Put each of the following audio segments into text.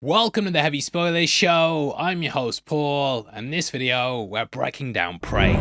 Welcome to the Heavy Spoilers Show. I'm your host Paul, and in this video we're breaking down Prey.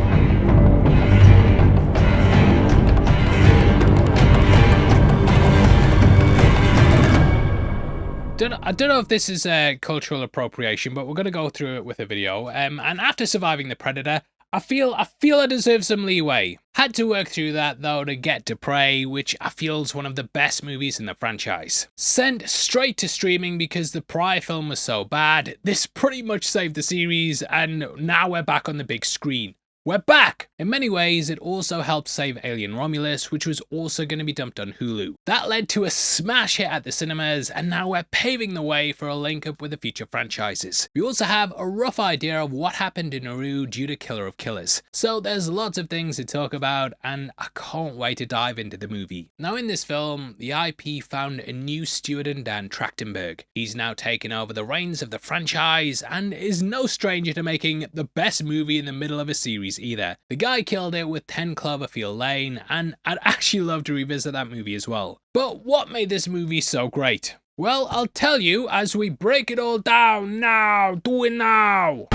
I don't know if this is cultural appropriation, but we're going to go through it with a video. And after surviving the Predator, I feel I deserve some leeway. Had to work through that though to get to Prey, which I feel is one of the best movies in the franchise. Sent straight to streaming because the prior film was so bad, this pretty much saved the series, and now we're back on the big screen. We're back! In many ways, it also helped save Alien Romulus, which was also going to be dumped on Hulu. That led to a smash hit at the cinemas, and now we're paving the way for a link up with the future franchises. We also have a rough idea of what happened in Naru due to Killer of Killers. So there's lots of things to talk about, and I can't wait to dive into the movie. Now in this film, the IP found a new steward in Dan Trachtenberg. He's now taken over the reins of the franchise, and is no stranger to making the best movie in the middle of a series either. The guy killed it with 10 Cloverfield Lane, and I'd actually love to revisit that movie as well. But what made this movie so great? Well, I'll tell you as we break it all down now. Do it now!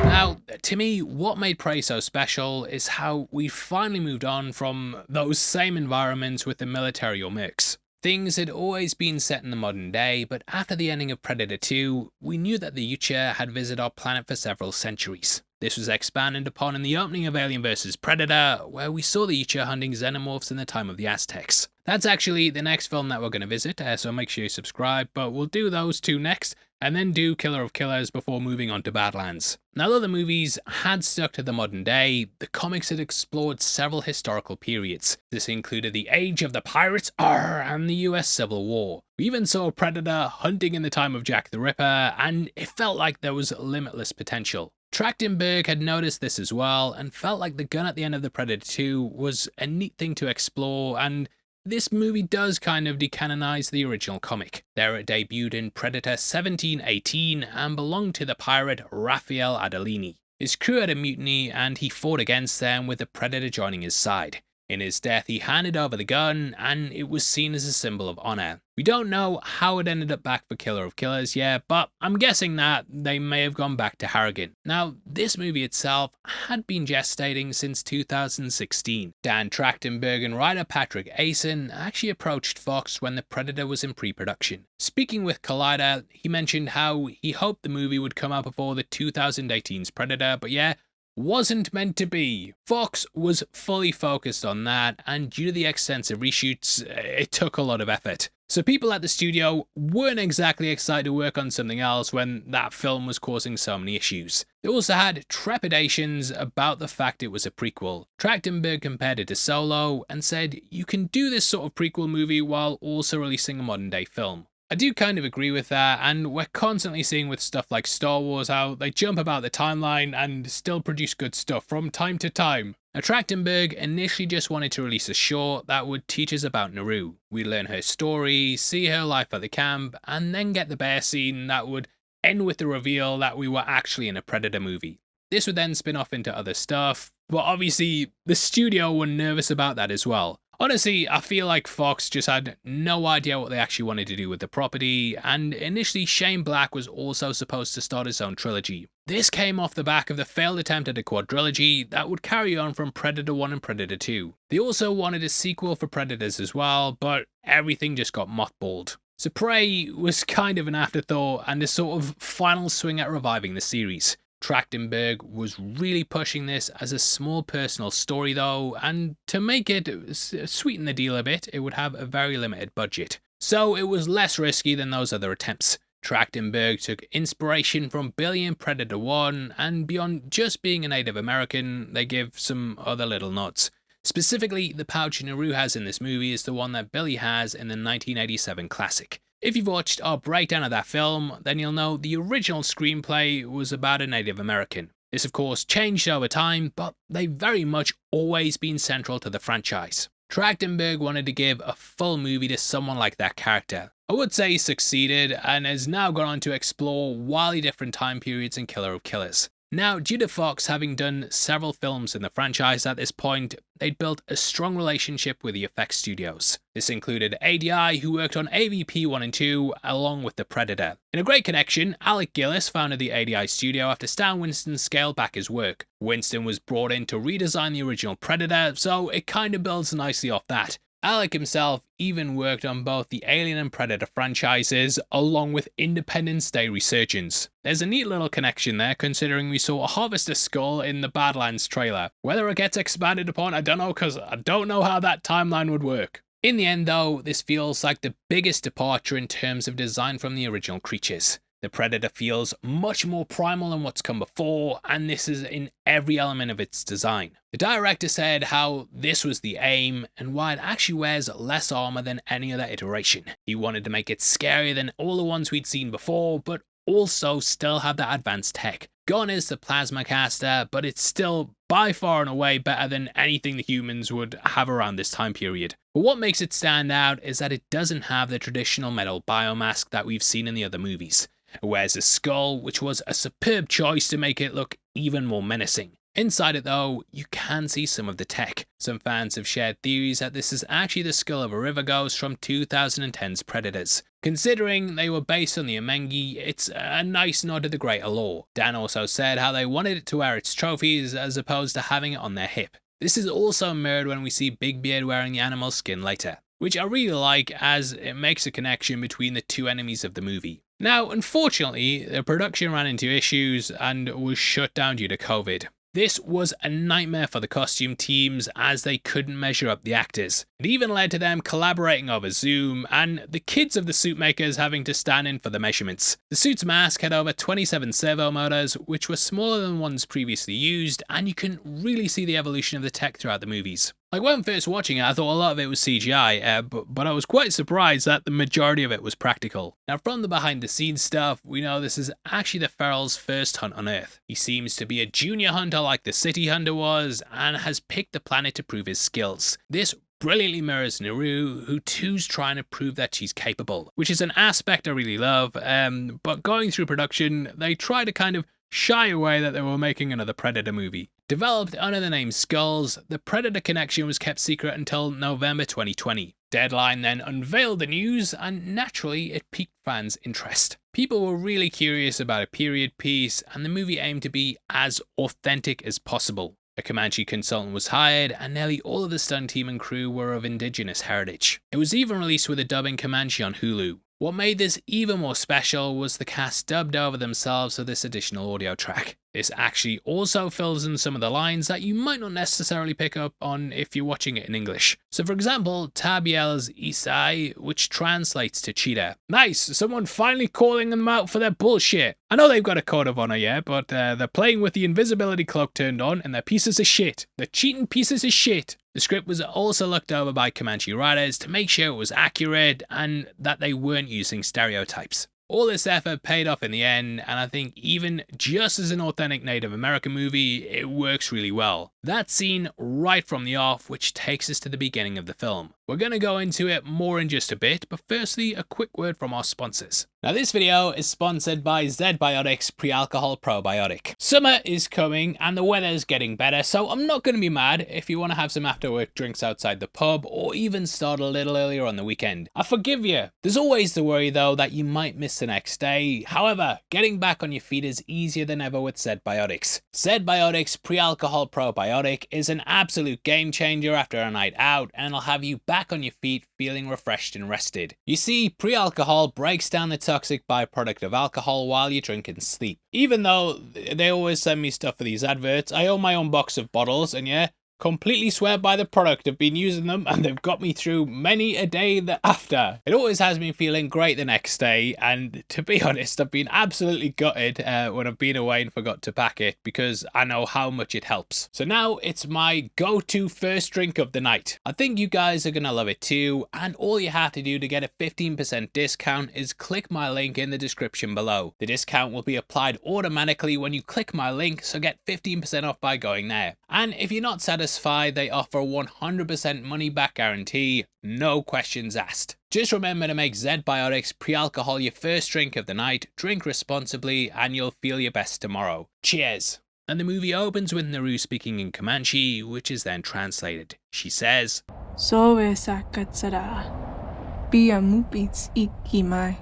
Now, to me, what made Prey so special is how we finally moved on from those same environments with the military or mercs. Things had always been set in the modern day, but after the ending of Predator 2, we knew that the Yucha had visited our planet for several centuries. This was expanded upon in the opening of Alien vs Predator, where we saw the Yucha hunting xenomorphs in the time of the Aztecs. That's actually the next film that we're going to visit, so make sure you subscribe, but we'll do those two next, and then do Killer of Killers before moving on to Badlands. Now, though the movies had stuck to the modern day, the comics had explored several historical periods. This included the age of the pirates and the US Civil War. We even saw Predator hunting in the time of Jack the Ripper, and it felt like there was limitless potential. Trachtenberg had noticed this as well, and felt like the gun at the end of the Predator 2 was a neat thing to explore, and this movie does kind of decanonize the original comic. There it debuted in Predator 1718 and belonged to the pirate Raphael Adolini. His crew had a mutiny and he fought against them, with the Predator joining his side. In his death, he handed over the gun, and it was seen as a symbol of honor. We don't know how it ended up back for Killer of Killers yet, but I'm guessing that they may have gone back to Harrigan. Now, this movie itself had been gestating since 2016. Dan Trachtenberg and writer Patrick Asen actually approached Fox when the Predator was in pre-production. Speaking with Collider, he mentioned how he hoped the movie would come out before the 2018's Predator, but yeah, wasn't meant to be. Fox was fully focused on that, and due to the extensive reshoots, it took a lot of effort. So people at the studio weren't exactly excited to work on something else when that film was causing so many issues. They also had trepidations about the fact it was a prequel. Trachtenberg compared it to Solo and said, you can do this sort of prequel movie while also releasing a modern day film. I do kind of agree with that, and we're constantly seeing with stuff like Star Wars how they jump about the timeline and still produce good stuff from time to time. Now, Trachtenberg initially just wanted to release a short that would teach us about Naru. We'd learn her story, see her life at the camp, and then get the bear scene that would end with the reveal that we were actually in a Predator movie. This would then spin off into other stuff, but obviously the studio were nervous about that as well. Honestly, I feel like Fox just had no idea what they actually wanted to do with the property, and initially Shane Black was also supposed to start his own trilogy. This came off the back of the failed attempt at a quadrilogy that would carry on from Predator 1 and Predator 2. They also wanted a sequel for Predators as well, but everything just got mothballed. So Prey was kind of an afterthought and a sort of final swing at reviving the series. Trachtenberg was really pushing this as a small personal story though, and to make it sweeten the deal a bit, it would have a very limited budget. So it was less risky than those other attempts. Trachtenberg took inspiration from Billy in Predator 1, and beyond just being a Native American, they give some other little nods. Specifically, the pouch Naru has in this movie is the one that Billy has in the 1987 classic. If you've watched our breakdown of that film, then you'll know the original screenplay was about a Native American. This of course changed over time, but they've very much always been central to the franchise. Trachtenberg wanted to give a full movie to someone like that character. I would say he succeeded, and has now gone on to explore wildly different time periods in Killer of Killers. Now, due to Fox having done several films in the franchise at this point, they'd built a strong relationship with the effects studios. This included ADI, who worked on AVP 1 and 2, along with The Predator. In a great connection, Alec Gillis founded the ADI studio after Stan Winston scaled back his work. Winston was brought in to redesign the original Predator, so it kinda builds nicely off that. Alec himself even worked on both the Alien and Predator franchises, along with Independence Day Resurgence. There's a neat little connection there, considering we saw a Harvester skull in the Badlands trailer. Whether it gets expanded upon, I don't know, because I don't know how that timeline would work. In the end though, this feels like the biggest departure in terms of design from the original creatures. The Predator feels much more primal than what's come before, and this is in every element of its design. The director said how this was the aim, and why it actually wears less armor than any other iteration. He wanted to make it scarier than all the ones we'd seen before, but also still have that advanced tech. Gone is the plasma caster, but it's still by far and away better than anything the humans would have around this time period. But what makes it stand out is that it doesn't have the traditional metal biomask that we've seen in the other movies. It wears a skull, which was a superb choice to make it look even more menacing. Inside it though, you can see some of the tech. Some fans have shared theories that this is actually the skull of a river ghost from 2010's Predators. Considering they were based on the Amengi, it's a nice nod to the greater lore. Dan also said how they wanted it to wear its trophies as opposed to having it on their hip. This is also mirrored when we see Big Beard wearing the animal skin later, which I really like as it makes a connection between the two enemies of the movie. Now, unfortunately, the production ran into issues and was shut down due to COVID. This was a nightmare for the costume teams as they couldn't measure up the actors. It even led to them collaborating over Zoom and the kids of the suit makers having to stand in for the measurements. The suit's mask had over 27 servo motors, which were smaller than ones previously used, and you can really see the evolution of the tech throughout the movies. Like when first watching it, I thought a lot of it was CGI, but I was quite surprised that the majority of it was practical. Now from the behind the scenes stuff, we know this is actually the Feral's first hunt on Earth. He seems to be a junior hunter like the City Hunter was, and has picked the planet to prove his skills. This brilliantly mirrors Naru, who too's trying to prove that she's capable, which is an aspect I really love, but going through production, they try to kind of shy away that they were making another Predator movie. Developed under the name Skulls, the Predator connection was kept secret until November 2020. Deadline then unveiled the news, and naturally it piqued fans' interest. People were really curious about a period piece, and the movie aimed to be as authentic as possible. A Comanche consultant was hired, and nearly all of the stunt team and crew were of indigenous heritage. It was even released with a dub in Comanche on Hulu. What made this even more special was the cast dubbed over themselves for this additional audio track. This actually also fills in some of the lines that you might not necessarily pick up on if you're watching it in English. So for example, Tab yells Isai, which translates to cheetah. Nice, someone finally calling them out for their bullshit. I know they've got a code of honor, yeah, but they're playing with the invisibility cloak turned on and they're pieces of shit. They're cheating pieces of shit. The script was also looked over by Comanche writers to make sure it was accurate and that they weren't using stereotypes. All this effort paid off in the end, and I think even just as an authentic Native American movie, it works really well. That scene right from the off, which takes us to the beginning of the film. We're going to go into it more in just a bit, but firstly, a quick word from our sponsors. Now this video is sponsored by Z-Biotics Pre-Alcohol Probiotic. Summer is coming and the weather is getting better, so I'm not going to be mad if you want to have some after work drinks outside the pub or even start a little earlier on the weekend. I forgive you. There's always the worry though that you might miss the next day. However, getting back on your feet is easier than ever with Z-Biotics. Z-Biotics Pre-Alcohol Probiotic is an absolute game changer after a night out, and it'll have you back on your feet feeling refreshed and rested. You see, pre-alcohol breaks down the toxic byproduct of alcohol while you drink and sleep. Even though they always send me stuff for these adverts, I own my own box of bottles, and yeah, completely swear by the product. I've been using them and they've got me through many a day after. It always has me feeling great the next day, and to be honest, I've been absolutely gutted when I've been away and forgot to pack it because I know how much it helps. So now it's my go-to first drink of the night. I think you guys are gonna love it too, and all you have to do to get a 15% discount is click my link in the description below. The discount will be applied automatically when you click my link, so get 15% off by going there. And if you're not satisfied, they offer a 100% money back guarantee, no questions asked. Just remember to make Z-Biotics Pre-Alcohol your first drink of the night, drink responsibly, and you'll feel your best tomorrow. Cheers! and the movie opens with Naru speaking in Comanche, which is then translated. She says, Sowe sakatsara, Bia mupits ikimai.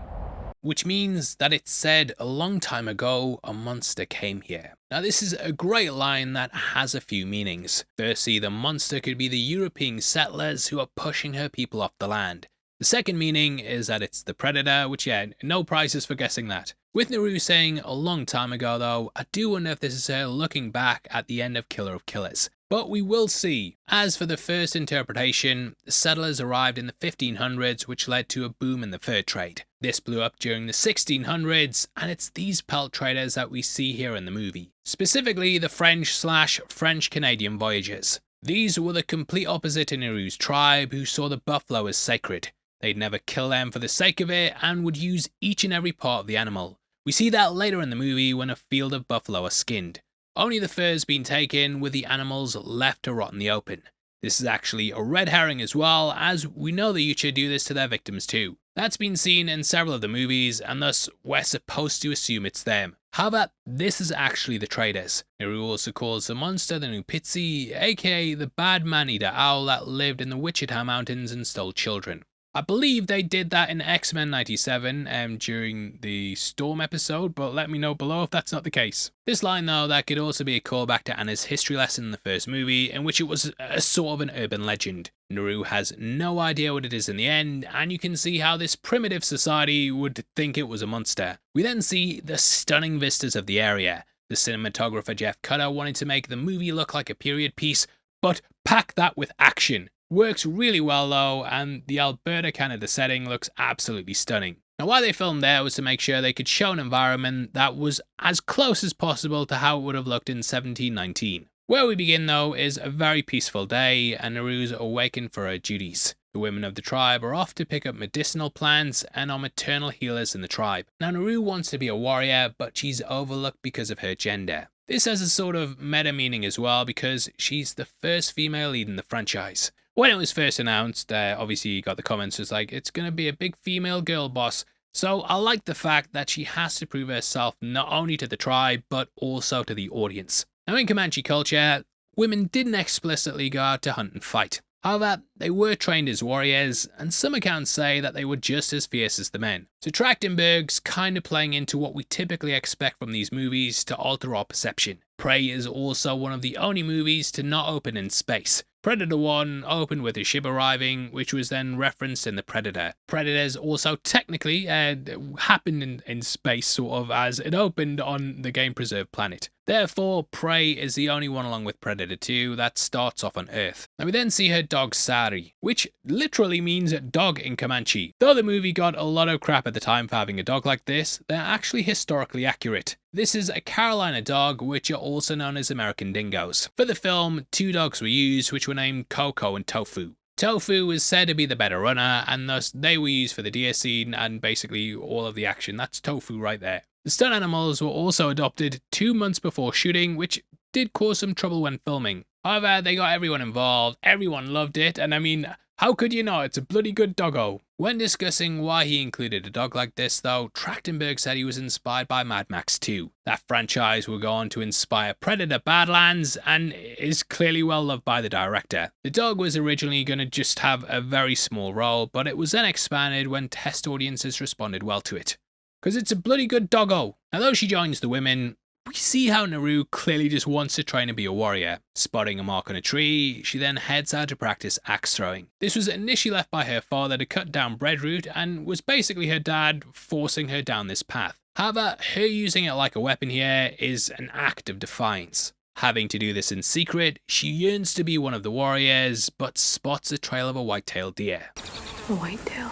Which means that it's said a long time ago a monster came here. Now this is a great line that has a few meanings. Firstly, the monster could be the European settlers who are pushing her people off the land. The second meaning is that it's the predator, which no prizes for guessing that. With Naru saying a long time ago though, I do wonder if this is her looking back at the end of Killer of Killers. But we will see. As for the first interpretation, the settlers arrived in the 1500s, which led to a boom in the fur trade. This blew up during the 1600s, and it's these pelt traders that we see here in the movie. Specifically, the French/French-Canadian voyagers. These were the complete opposite to Naru's tribe, who saw the buffalo as sacred. They'd never kill them for the sake of it, and would use each and every part of the animal. We see that later in the movie when a field of buffalo are skinned. Only the furs being taken, with the animals left to rot in the open. This is actually a red herring as well, as we know the Yucha do this to their victims too. That's been seen in several of the movies, and thus we're supposed to assume it's them. However, this is actually the traders. Naru also calls the monster the Nupitsi, aka the bad man-eater owl that lived in the Wichita Mountains and stole children. I believe they did that in X-Men 97 during the Storm episode, but let me know below if that's not the case. This line though, that could also be a callback to Anna's history lesson in the first movie, in which it was a sort of an urban legend. Naru has no idea what it is in the end, and you can see how this primitive society would think it was a monster. We then see the stunning vistas of the area. The cinematographer Jeff Cutter wanted to make the movie look like a period piece, but pack that with action. Works really well though, and the Alberta, Canada setting looks absolutely stunning. Now why they filmed there was to make sure they could show an environment that was as close as possible to how it would have looked in 1719. Where we begin though is a very peaceful day, and Naru's awakened for her duties. The women of the tribe are off to pick up medicinal plants and are maternal healers in the tribe. Now Naru wants to be a warrior, but she's overlooked because of her gender. This has a sort of meta meaning as well, because she's the first female lead in the franchise. When it was first announced, obviously you got the comments was like, it's going to be a big female girl boss. So I like the fact that she has to prove herself not only to the tribe, but also to the audience. Now in Comanche culture, women didn't explicitly go out to hunt and fight. However, they were trained as warriors, and some accounts say that they were just as fierce as the men. So Trachtenberg's kind of playing into what we typically expect from these movies to alter our perception. Prey is also one of the only movies to not open in space. Predator 1 opened with a ship arriving, which was then referenced in the Predator. Predators also technically happened in space, sort of, as it opened on the game preserved planet. Therefore, Prey is the only one along with Predator 2 that starts off on Earth. Now we then see her dog Sari, which literally means dog in Comanche. Though the movie got a lot of crap at the time for having a dog like this, they're actually historically accurate. This is a Carolina dog, which are also known as American dingoes. For the film, 2 dogs were used, which were named Coco and Tofu. Tofu was said to be the better runner, and thus they were used for the deer scene and basically all of the action. That's Tofu right there. The stunt animals were also adopted 2 months before shooting, which did cause some trouble when filming. However, they got everyone involved, everyone loved it, and I mean, how could you not? It's a bloody good doggo. When discussing why he included a dog like this though, Trachtenberg said he was inspired by Mad Max 2. That franchise would go on to inspire Predator Badlands and is clearly well loved by the director. The dog was originally going to just have a very small role, but it was then expanded when test audiences responded well to it. Because it's a bloody good doggo. Now though she joins the women, we see how Naru clearly just wants to train to be a warrior. Spotting a mark on a tree, she then heads out to practice axe throwing. This was initially left by her father to cut down breadroot, and was basically her dad forcing her down this path. However, her using it like a weapon here is an act of defiance. Having to do this in secret, she yearns to be one of the warriors, but spots a trail of a white-tailed deer. A whitetail.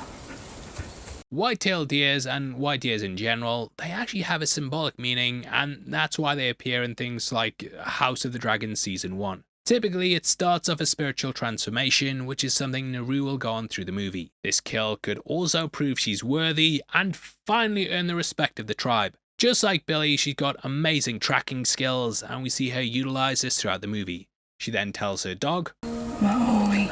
White-tailed deers and white deers in general, they actually have a symbolic meaning, and that's why they appear in things like House of the Dragon Season 1. Typically, it starts off a spiritual transformation, which is something Naru will go on through the movie. This kill could also prove she's worthy, and finally earn the respect of the tribe. Just like Billy, she's got amazing tracking skills, and we see her utilize this throughout the movie. She then tells her dog, Maui,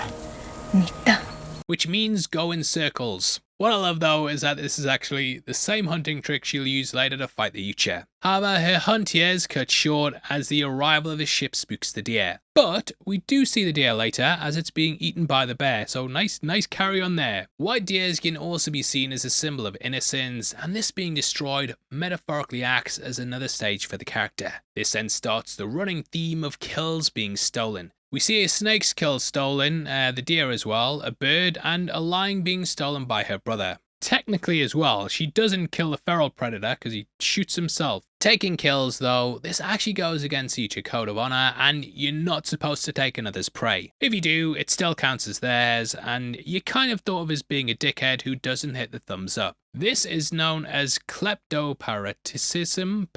Nita. which means go in circles. What I love though is that this is actually the same hunting trick she'll use later to fight the Ucha. However, her hunt here is cut short as the arrival of the ship spooks the deer. But we do see the deer later as it's being eaten by the bear, so nice carry on there. White deers can also be seen as a symbol of innocence, and this being destroyed metaphorically acts as another stage for the character. This then starts the running theme of kills being stolen. We see a snake's kill stolen, the deer as well, a bird, and a lion being stolen by her brother. Technically as well, she doesn't kill the feral predator because he shoots himself. Taking kills though, this actually goes against each code of honor, and you're not supposed to take another's prey. If you do, it still counts as theirs, and you're kind of thought of as being a dickhead who doesn't hit the thumbs up. This is known as kleptoparasitism,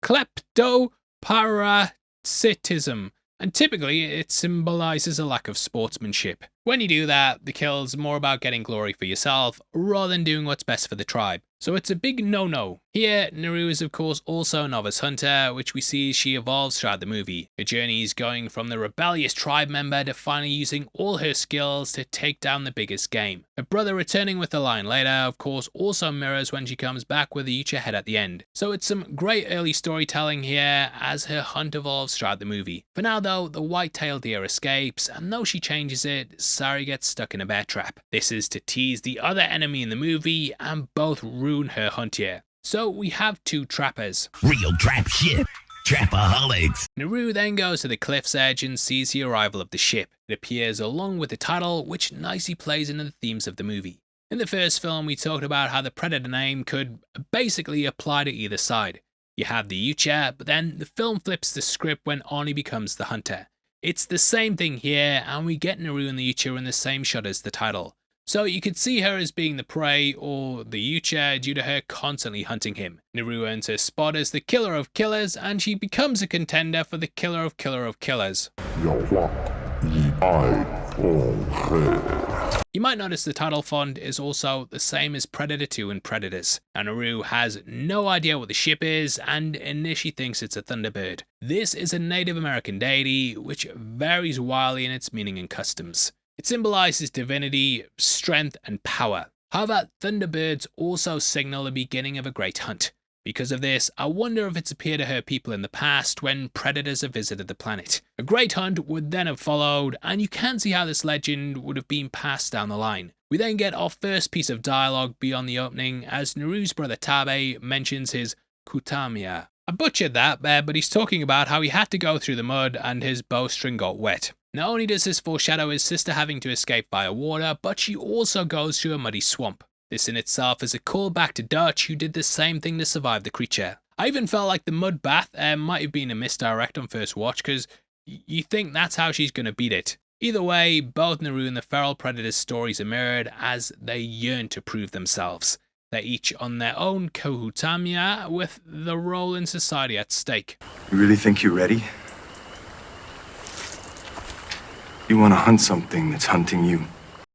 kleptoparasitism. And typically it symbolizes a lack of sportsmanship. When you do that, the kill's more about getting glory for yourself rather than doing what's best for the tribe. So it's a big no-no. Here, Naru is of course also a novice hunter, which we see as she evolves throughout the movie. Her journey is going from the rebellious tribe member to finally using all her skills to take down the biggest game. Her brother returning with the lion later, of course, also mirrors when she comes back with the Ucha head at the end. So it's some great early storytelling here as her hunt evolves throughout the movie. For now though, the white-tailed deer escapes, and though she changes it, Sari gets stuck in a bear trap. This is to tease the other enemy in the movie, and both ruin her hunt here. So we have two trappers. Real trap shit. Trapaholics. Naru then goes to the cliff's edge and sees the arrival of the ship. It appears along with the title, which nicely plays into the themes of the movie. In the first film, we talked about how the predator name could basically apply to either side. You have the Ucha, but then the film flips the script when Arnie becomes the hunter. It's the same thing here, and we get Naru and the Ucha in the same shot as the title. So you could see her as being the prey or the Ucha due to her constantly hunting him. Naru earns her spot as the killer of killers, and she becomes a contender for the killer of killers. You might notice the title font is also the same as Predator 2 and Predators. And Naru has no idea what the ship is and initially thinks it's a Thunderbird. This is a Native American deity which varies wildly in its meaning and customs. It symbolizes divinity, strength, and power. However, Thunderbirds also signal the beginning of a great hunt. Because of this, I wonder if it's appeared to her people in the past when predators have visited the planet. A great hunt would then have followed, and you can see how this legend would have been passed down the line. We then get our first piece of dialogue beyond the opening as Naru's brother Tabe mentions his kutamia. I butchered that, but he's talking about how he had to go through the mud and his bowstring got wet. Not only does this foreshadow his sister having to escape via water, but she also goes through a muddy swamp. This in itself is a callback to Dutch, who did the same thing to survive the creature. I even felt like the mud bath might have been a misdirect on first watch, because you think that's how she's going to beat it. Either way, both Naru and the feral predator's stories are mirrored as they yearn to prove themselves. They're each on their own Kohutamia, with the role in society at stake. You really think you're ready? You want to hunt something that's hunting you.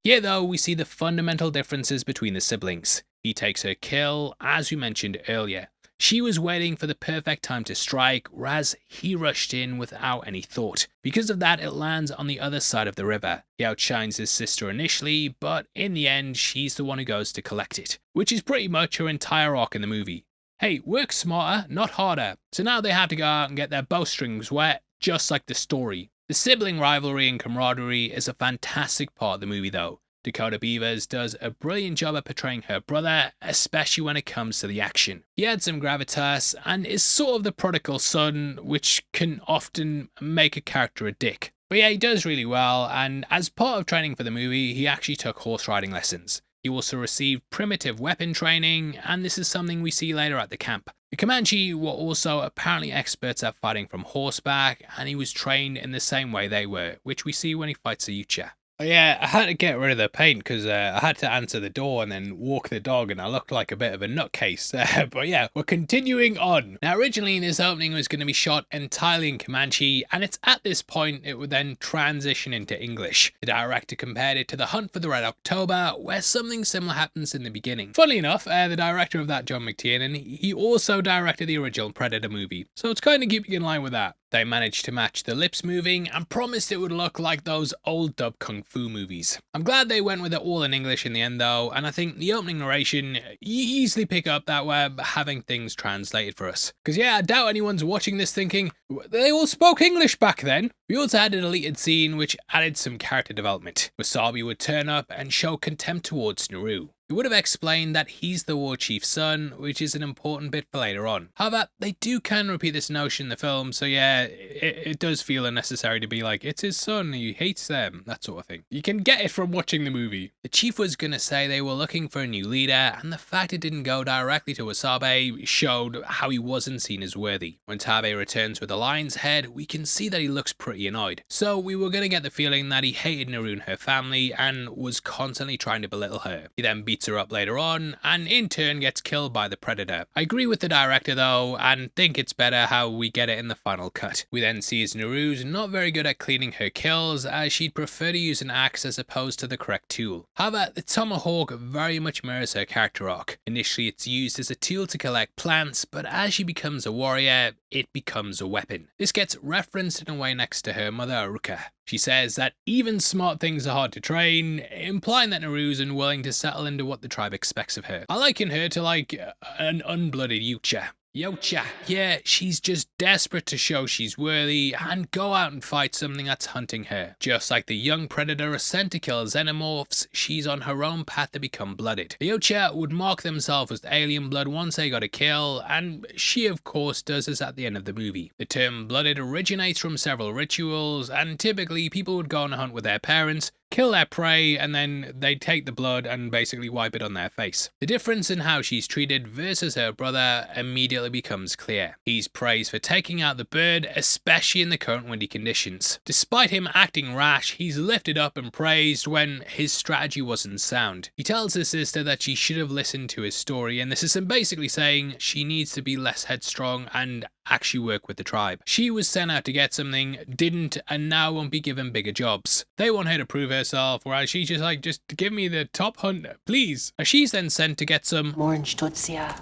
Here though, we see the fundamental differences between the siblings. He takes her kill, as we mentioned earlier. She was waiting for the perfect time to strike, whereas he rushed in without any thought. Because of that, it lands on the other side of the river. He outshines his sister initially, but in the end, she's the one who goes to collect it. Which is pretty much her entire arc in the movie. Hey, work smarter, not harder. So now they have to go out and get their bowstrings wet, just like the story. The sibling rivalry and camaraderie is a fantastic part of the movie though. Dakota Beavers does a brilliant job at portraying her brother, especially when it comes to the action. He adds some gravitas and is sort of the prodigal son, which can often make a character a dick. But yeah, he does really well, and as part of training for the movie, he actually took horse riding lessons. He also received primitive weapon training, and this is something we see later at the camp. The Comanche were also apparently experts at fighting from horseback, and he was trained in the same way they were, which we see when he fights the Ucha. Oh yeah, I had to get rid of the paint because I had to answer the door and then walk the dog, and I looked like a bit of a nutcase. But yeah, we're continuing on. Now originally this opening was going to be shot entirely in Comanche, and it's at this point it would then transition into English. The director compared it to The Hunt for the Red October, where something similar happens in the beginning. Funnily enough, the director of that, John McTiernan, he also directed the original Predator movie, so it's kind of keeping in line with that. They managed to match the lips moving and promised it would look like those old dub kung fu movies. I'm glad they went with it all in English in the end though, and I think the opening narration, you easily pick up that we're having things translated for us. Because yeah, I doubt anyone's watching this thinking, they all spoke English back then. We also had a deleted scene which added some character development. Wasabi would turn up and show contempt towards Naru. It would have explained that he's the war chief's son, which is an important bit for later on. However, they do kind of repeat this notion in the film, so yeah, it does feel unnecessary to be like, it's his son, he hates them, that sort of thing. You can get it from watching the movie. The chief was gonna say they were looking for a new leader, and the fact it didn't go directly to Wasabi showed how he wasn't seen as worthy. When Tabe returns with the lion's head, we can see that he looks pretty annoyed. So we were gonna get the feeling that he hated Naru and her family, and was constantly trying to belittle her. He then beats her up later on, and in turn gets killed by the predator. I agree with the director though, and think it's better how we get it in the final cut. We then see as Naru's not very good at cleaning her kills, as she'd prefer to use an axe as opposed to the correct tool. However, the tomahawk very much mirrors her character arc. Initially it's used as a tool to collect plants, but as she becomes a warrior, it becomes a weapon. This gets referenced in a way next to her mother Aruka. She says that even smart things are hard to train, implying that Naru's unwilling to settle into what the tribe expects of her. I liken her to like an unblooded Yucha. Yeah, she's just desperate to show she's worthy and go out and fight something that's hunting her. Just like the young predator sent to kill xenomorphs, she's on her own path to become blooded. The Yucha would mark themselves with alien blood once they got a kill, and she of course does this at the end of the movie. The term blooded originates from several rituals, and typically people would go on a hunt with their parents, kill their prey, and then they take the blood and basically wipe it on their face. The difference in how she's treated versus her brother immediately becomes clear. He's praised for taking out the bird, especially in the current windy conditions. Despite him acting rash, he's lifted up and praised when his strategy wasn't sound. He tells his sister that she should have listened to his story, and this is him basically saying she needs to be less headstrong and actually work with the tribe. She was sent out to get something, didn't, and now won't be given bigger jobs. They want her to prove herself, whereas she's just like, just give me the top hunt, please. She's then sent to get some Orange Tutsia.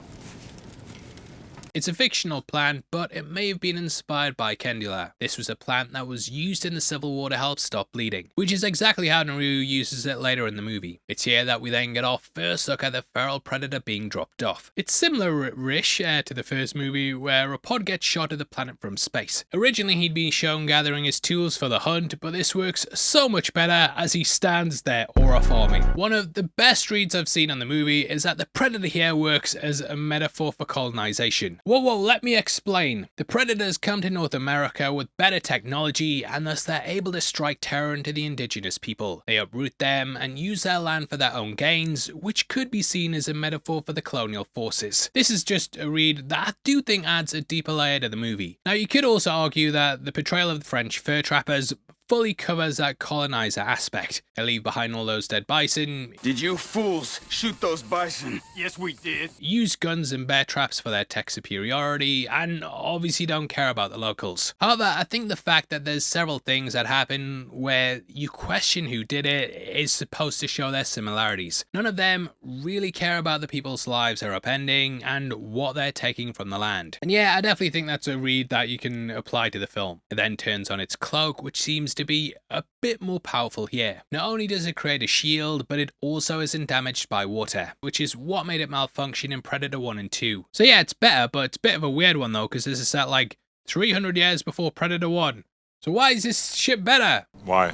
It's a fictional plant, but it may have been inspired by Kendula. This was a plant that was used in the Civil War to help stop bleeding, which is exactly how Naru uses it later in the movie. It's here that we then get our first look at the feral predator being dropped off. It's similar-ish to the first movie, where a pod gets shot at the planet from space. Originally he'd been shown gathering his tools for the hunt, but this works so much better as he stands there aura farming. One of the best reads I've seen on the movie is that the predator here works as a metaphor for colonization. Whoa, let me explain. The predators come to North America with better technology, and thus they're able to strike terror into the indigenous people. They uproot them and use their land for their own gains, which could be seen as a metaphor for the colonial forces. This is just a read that I do think adds a deeper layer to the movie. Now you could also argue that the portrayal of the French fur trappers fully covers that colonizer aspect. They leave behind all those dead bison. Did you fools shoot those bison? Yes, we did. Use guns and bear traps for their tech superiority, and obviously don't care about the locals. However, I think the fact that there's several things that happen where you question who did it is supposed to show their similarities. None of them really care about the people's lives they're upending and what they're taking from the land. And yeah, I definitely think that's a read that you can apply to the film. It then turns on its cloak, which seems to be a bit more powerful here. Not only does it create a shield, but it also isn't damaged by water, which is what made it malfunction in Predator 1 and 2. So yeah, it's better, but it's a bit of a weird one though, because this is set like 300 years before Predator 1. So why is this shit better? Why?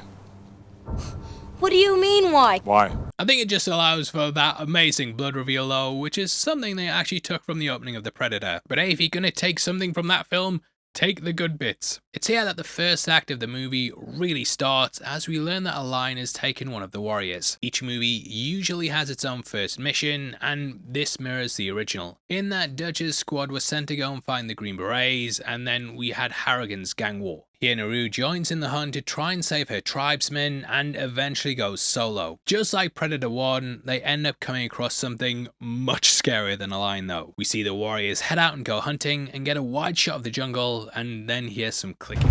What do you mean, why? Why? I think it just allows for that amazing blood reveal though, which is something they actually took from the opening of the Predator. But hey, if you're gonna take something from that film, take the good bits. It's here that the first act of the movie really starts, as we learn that a lion has taken one of the warriors. Each movie usually has its own first mission, and this mirrors the original. In that, Dutch's squad was sent to go and find the Green Berets, and then we had Harrigan's gang war. Here Naru joins in the hunt to try and save her tribesmen and eventually goes solo. Just like Predator 1, they end up coming across something much scarier than a lion though. We see the warriors head out and go hunting and get a wide shot of the jungle, and then hear some clicking.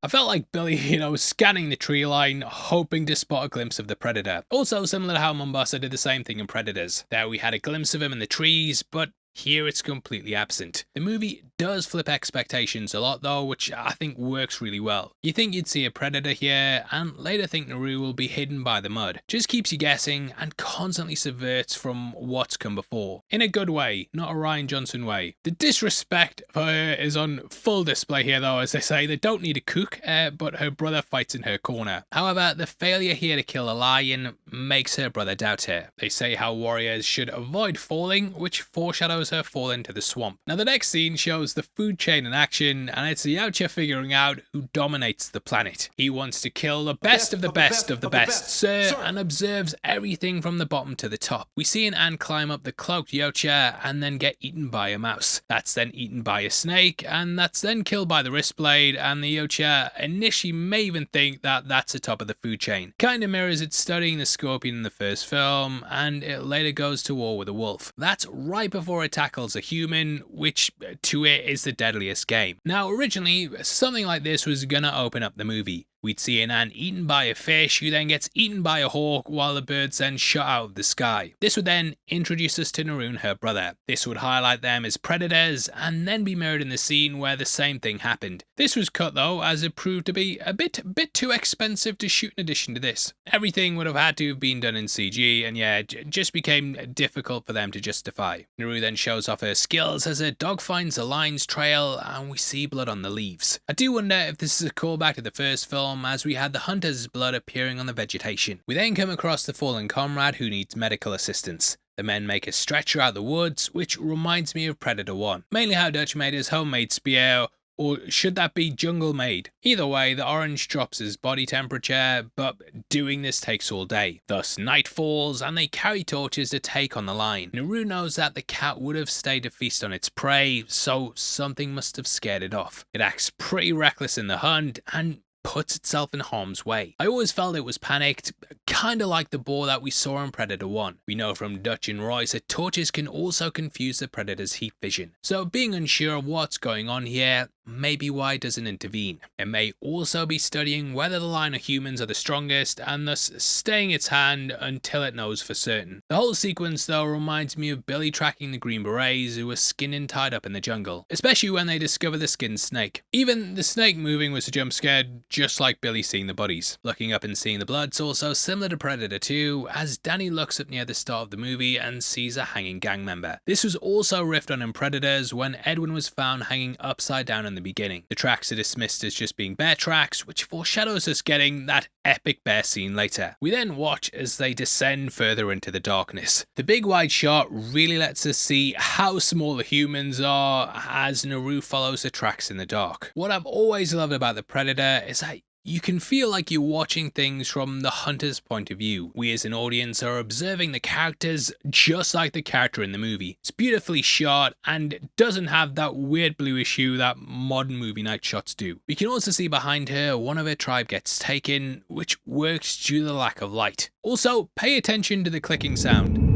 I felt like Billy, scanning the tree line, hoping to spot a glimpse of the predator. Also similar to how Mombasa did the same thing in Predators. There we had a glimpse of him in the trees, but here it's completely absent. The movie does flip expectations a lot though, which I think works really well. You think you'd see a predator here, and later think Naru will be hidden by the mud. Just keeps you guessing and constantly subverts from what's come before. In a good way, not a Rian Johnson way. The disrespect for her is on full display here though, as they say. They don't need a cook, but her brother fights in her corner. However, the failure here to kill a lion makes her brother doubt her. They say how warriors should avoid falling, which foreshadows her fall into the swamp. Now the next scene shows the food chain in action, and it's Yautja figuring out who dominates the planet. He wants to kill the best of the best of the best, sir, and observes everything from the bottom to the top. We see an ant climb up the cloaked Yautja and then get eaten by a mouse. That's then eaten by a snake, and that's then killed by the wrist blade, and the Yautja initially may even think that that's the top of the food chain. Kinda mirrors it studying the scorpion in the first film, and it later goes to war with a wolf. That's right before it tackles a human, which to it is the deadliest game. Now originally, something like this was gonna open up the movie. We'd see an ant eaten by a fish who then gets eaten by a hawk while the bird's then shot out of the sky. This would then introduce us to Naru and her brother. This would highlight them as predators and then be mirrored in the scene where the same thing happened. This was cut though, as it proved to be a bit too expensive to shoot in addition to this. Everything would have had to have been done in CG, and yeah, it just became difficult for them to justify. Naru then shows off her skills as her dog finds a lion's trail and we see blood on the leaves. I do wonder if this is a callback to the first film, as we had the hunter's blood appearing on the vegetation. We then come across the fallen comrade who needs medical assistance. The men make a stretcher out of the woods, which reminds me of Predator 1. Mainly how Dutch made his homemade spear, or should that be jungle made? Either way, the orange drops his body temperature, but doing this takes all day. Thus, night falls and they carry torches to take on the lion. Naru knows that the cat would have stayed to feast on its prey, so something must have scared it off. It acts pretty reckless in the hunt and puts itself in harm's way. I always felt it was panicked, kinda like the boar that we saw in Predator 1. We know from Dutch and Royce that torches can also confuse the predator's heat vision. So being unsure of what's going on here, maybe why it doesn't intervene. It may also be studying whether the lion or humans are the strongest and thus staying its hand until it knows for certain. The whole sequence though reminds me of Billy tracking the Green Berets who were skinned and tied up in the jungle, especially when they discover the skinned snake. Even the snake moving was a jump scare, just like Billy seeing the bodies. Looking up and seeing the blood's also similar to Predator 2, as Danny looks up near the start of the movie and sees a hanging gang member. This was also riffed on in Predators when Edwin was found hanging upside down in the beginning. The tracks are dismissed as just being bear tracks, which foreshadows us getting that epic bear scene later. We then watch as they descend further into the darkness. The big wide shot really lets us see how small the humans are as Naru follows the tracks in the dark. What I've always loved about the Predator is that you can feel like you're watching things from the hunter's point of view. We as an audience are observing the characters just like the character in the movie. It's beautifully shot and doesn't have that weird bluish hue that modern movie night shots do. We can also see behind her one of her tribe gets taken, which works due to the lack of light. Also, pay attention to the clicking sound.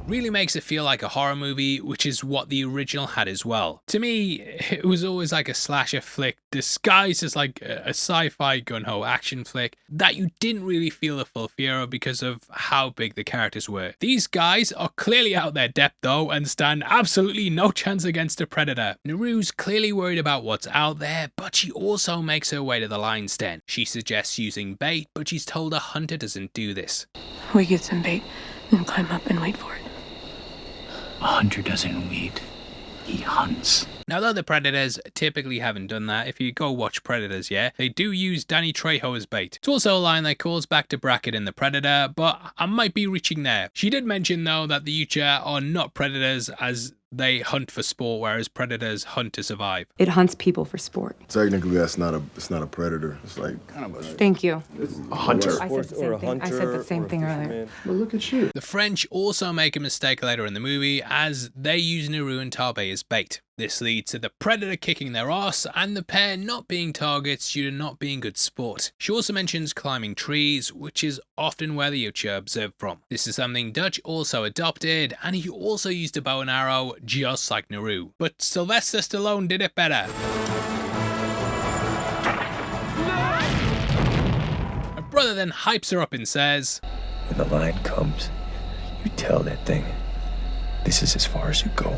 Really makes it feel like a horror movie, which is what the original had as well. To me, it was always like a slasher flick disguised as like a sci-fi gung-ho action flick that you didn't really feel the full fear of because of how big the characters were. These guys are clearly out their depth though and stand absolutely no chance against a predator. Naru's clearly worried about what's out there, but she also makes her way to the lion's den. She suggests using bait, but she's told a hunter doesn't do this. We get some bait and climb up and wait for it. A hunter doesn't wait, he hunts. Now, though the Predators typically haven't done that, if you go watch Predators, yeah, they do use Danny Trejo as bait. It's also a line that calls back to Brackett in The Predator, but I might be reaching there. She did mention, though, that the Yautja are not predators as they hunt for sport, whereas predators hunt to survive. It hunts people for sport. Technically, it's not a predator. It's like kind of a... Thank you. A hunter. I said the same thing. I said the same thing earlier. But look at you. The French also make a mistake later in the movie as they use Naru and Tabe as bait. This leads to the predator kicking their ass and the pair not being targets due to not being good sport. She also mentions climbing trees, which is often where the Yautja observe from. This is something Dutch also adopted, and he also used a bow and arrow just like Naru. But Sylvester Stallone did it better. Her brother then hypes her up and says, "When the lion comes, you tell that thing, this is as far as you go."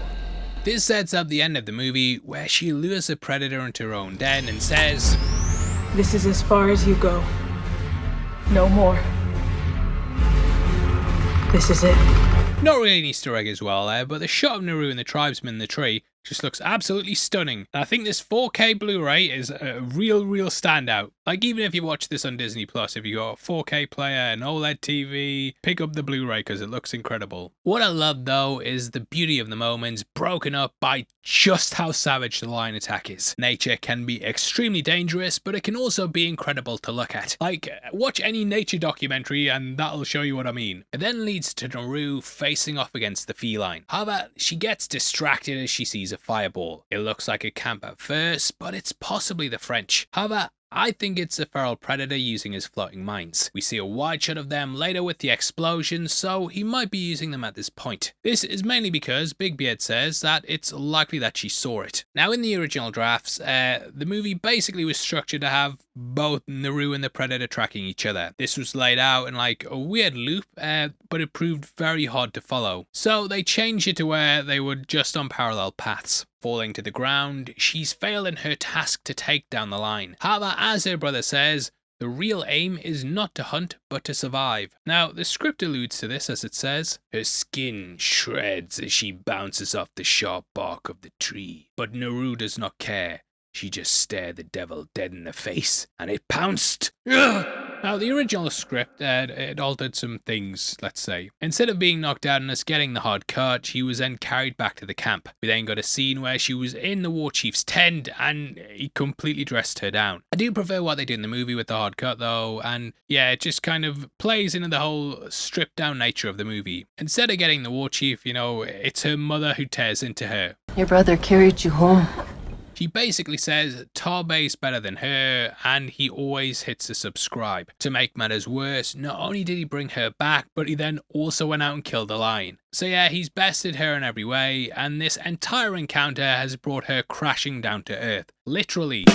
This sets up the end of the movie, where she lures a predator into her own den and says, This is as far as you go. No more. This is it. not really an Easter egg as well there, but the shot of Naru and the tribesman in the tree just looks absolutely stunning. And I think this 4K Blu-ray is a real standout. Like, even if you watch this on Disney Plus, if you got a 4K player, an OLED TV, pick up the Blu-ray because it looks incredible. What I love though is the beauty of the moments broken up by just how savage the lion attack is. Nature can be extremely dangerous, but it can also be incredible to look at. Like, watch any nature documentary and that'll show you what I mean. It then leads to Naru facing off against the feline. However, she gets distracted as she sees a fireball. It looks like a camp at first, but it's possibly the French. However, I think it's a feral predator using his floating mines. We see a wide shot of them later with the explosion, so he might be using them at this point. This is mainly because Big Beard says that it's likely that she saw it. Now, in the original drafts, the movie basically was structured to have both Naru and the predator tracking each other. This was laid out in like a weird loop, but it proved very hard to follow. So they changed it to where they were just on parallel paths. Falling to the ground, she's failed in her task to take down the lion. However, as her brother says, the real aim is not to hunt, but to survive. Now, the script alludes to this as it says, her skin shreds as she bounces off the sharp bark of the tree. But Naru does not care. She just stared the devil dead in the face, and it pounced. Ugh! Now, the original script, it altered some things, let's say. Instead of being knocked out and us getting the hard cut, she was then carried back to the camp. We then got a scene where she was in the war chief's tent, and he completely dressed her down. I do prefer what they did in the movie with the hard cut, though, and yeah, it just kind of plays into the whole stripped down nature of the movie. Instead of getting the war chief, you know, it's her mother who tears into her. Your brother carried you home. She basically says Tarbé's better than her, and he always hits a subscribe. To make matters worse, not only did he bring her back, but he then also went out and killed the lion. So yeah, he's bested her in every way, and this entire encounter has brought her crashing down to earth. Literally.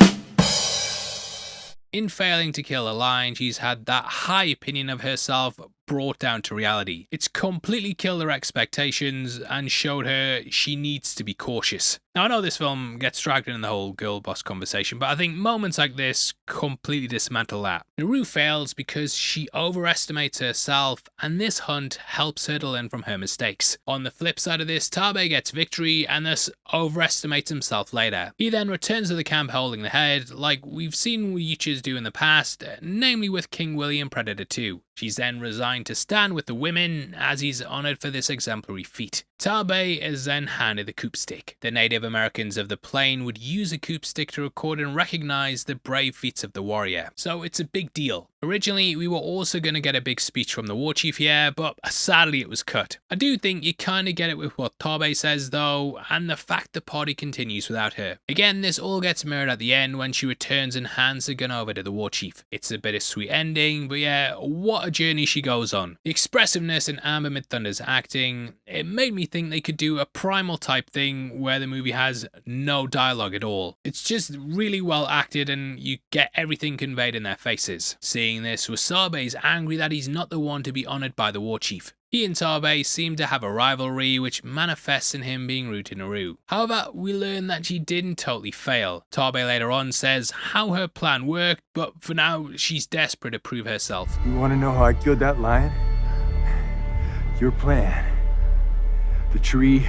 In failing to kill a lion, she's had that high opinion of herself brought down to reality. It's completely killed her expectations and showed her she needs to be cautious. Now, I know this film gets dragged in the whole girl boss conversation, but I think moments like this completely dismantle that. Naru fails because she overestimates herself, and this hunt helps her to learn from her mistakes. On the flip side of this, Tarbé gets victory and thus overestimates himself later. He then returns to the camp holding the head, like we've seen Weeches do in the past, namely with King William Predator 2. She's then resigned to stand with the women as he's honoured for this exemplary feat. Tarbé is then handed the coop stick. The Native Americans of the plain would use a coop stick to record and recognise the brave feats of the warrior, so it's a big deal. Originally, we were also going to get a big speech from the war chief here, but sadly it was cut. I do think you kind of get it with what Tarbé says though, and the fact the party continues without her. Again, this all gets mirrored at the end when she returns and hands the gun over to the war chief. It's a bittersweet ending, but yeah, what a journey she goes on. The expressiveness in Amber Midthunder's acting, it made me think they could do a Primal type thing where the movie has no dialogue at all. It's just really well acted and you get everything conveyed in their faces. Seeing this, Wasabe is angry that he's not the one to be honoured by the war chief. He and Tarbé seem to have a rivalry which manifests in him being rude to Naru. However, we learn that she didn't totally fail. Tarbé later on says how her plan worked, but for now she's desperate to prove herself. You want to know how I killed that lion? Your plan. The tree.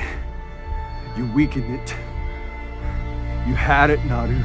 You weakened it. You had it, Naru.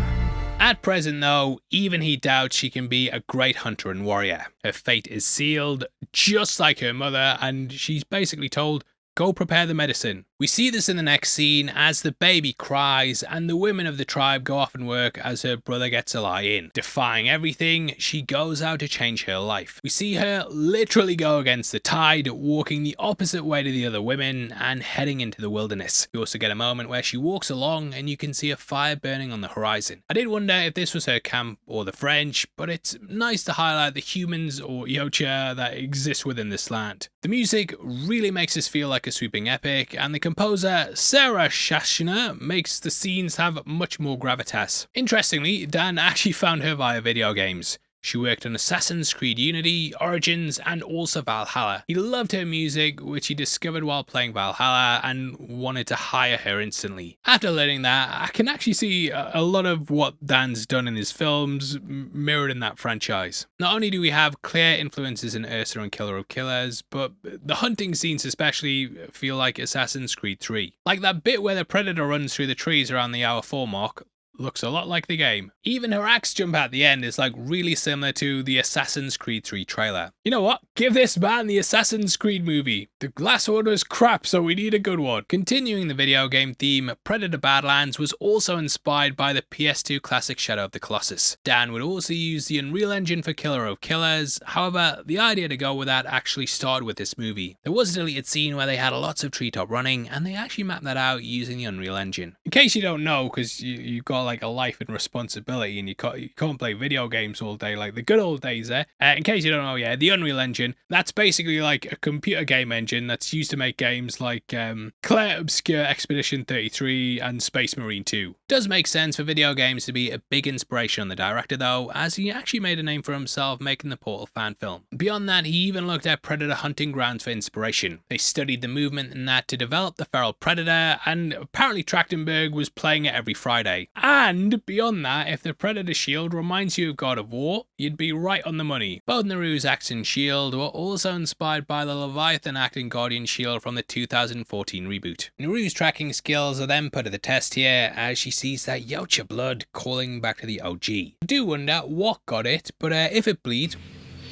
At present though, even he doubts she can be a great hunter and warrior. Her fate is sealed, just like her mother, and she's basically told, go prepare the medicine. We see this in the next scene as the baby cries and the women of the tribe go off and work as her brother gets a lie in. Defying everything, she goes out to change her life. We see her literally go against the tide, walking the opposite way to the other women and heading into the wilderness. We also get a moment where she walks along and you can see a fire burning on the horizon. I did wonder if this was her camp or the French, but it's nice to highlight the humans or Yocha that exist within this land. The music really makes us feel like a sweeping epic, and the composer Sarah Shashina makes the scenes have much more gravitas. Interestingly, Dan actually found her via video games. She worked on Assassin's Creed Unity, Origins, and also Valhalla. He loved her music, which he discovered while playing Valhalla, and wanted to hire her instantly. After learning that, I can actually see a lot of what Dan's done in his films mirrored in that franchise. Not only do we have clear influences in Ursa and Killer of Killers, but the hunting scenes especially feel like Assassin's Creed 3. Like that bit where the Predator runs through the trees around the hour 4 mark, looks a lot like the game. Even her axe jump at the end is like really similar to the Assassin's Creed 3 trailer. You know what? Give this man the Assassin's Creed movie. The Glass Order is crap, so we need a good one. Continuing the video game theme, Predator Badlands was also inspired by the PS2 classic Shadow of the Colossus. Dan would also use the Unreal Engine for Killer of Killers, however, the idea to go with that actually started with this movie. There was a deleted scene where they had lots of treetop running, and they actually mapped that out using the Unreal Engine. In case you don't know, because you've got like a life and responsibility and you can't play video games all day like the good old days there. In case you don't know, yeah, the Unreal Engine, that's basically like a computer game engine that's used to make games like Claire Obscure Expedition 33 and Space Marine 2. Does make sense for video games to be a big inspiration on the director though, as he actually made a name for himself making the Portal fan film. Beyond that, he even looked at Predator hunting grounds for inspiration. They studied the movement in that to develop the feral Predator, and apparently Trachtenberg was playing it every Friday. And beyond that, if the Predator shield reminds you of God of War, you'd be right on the money. Both Naru's axe and shield were also inspired by the Leviathan axe and Guardian shield from the 2014 reboot. Naru's tracking skills are then put to the test here as she sees that Yautja blood calling back to the OG. I do wonder what got it, but if it bleeds,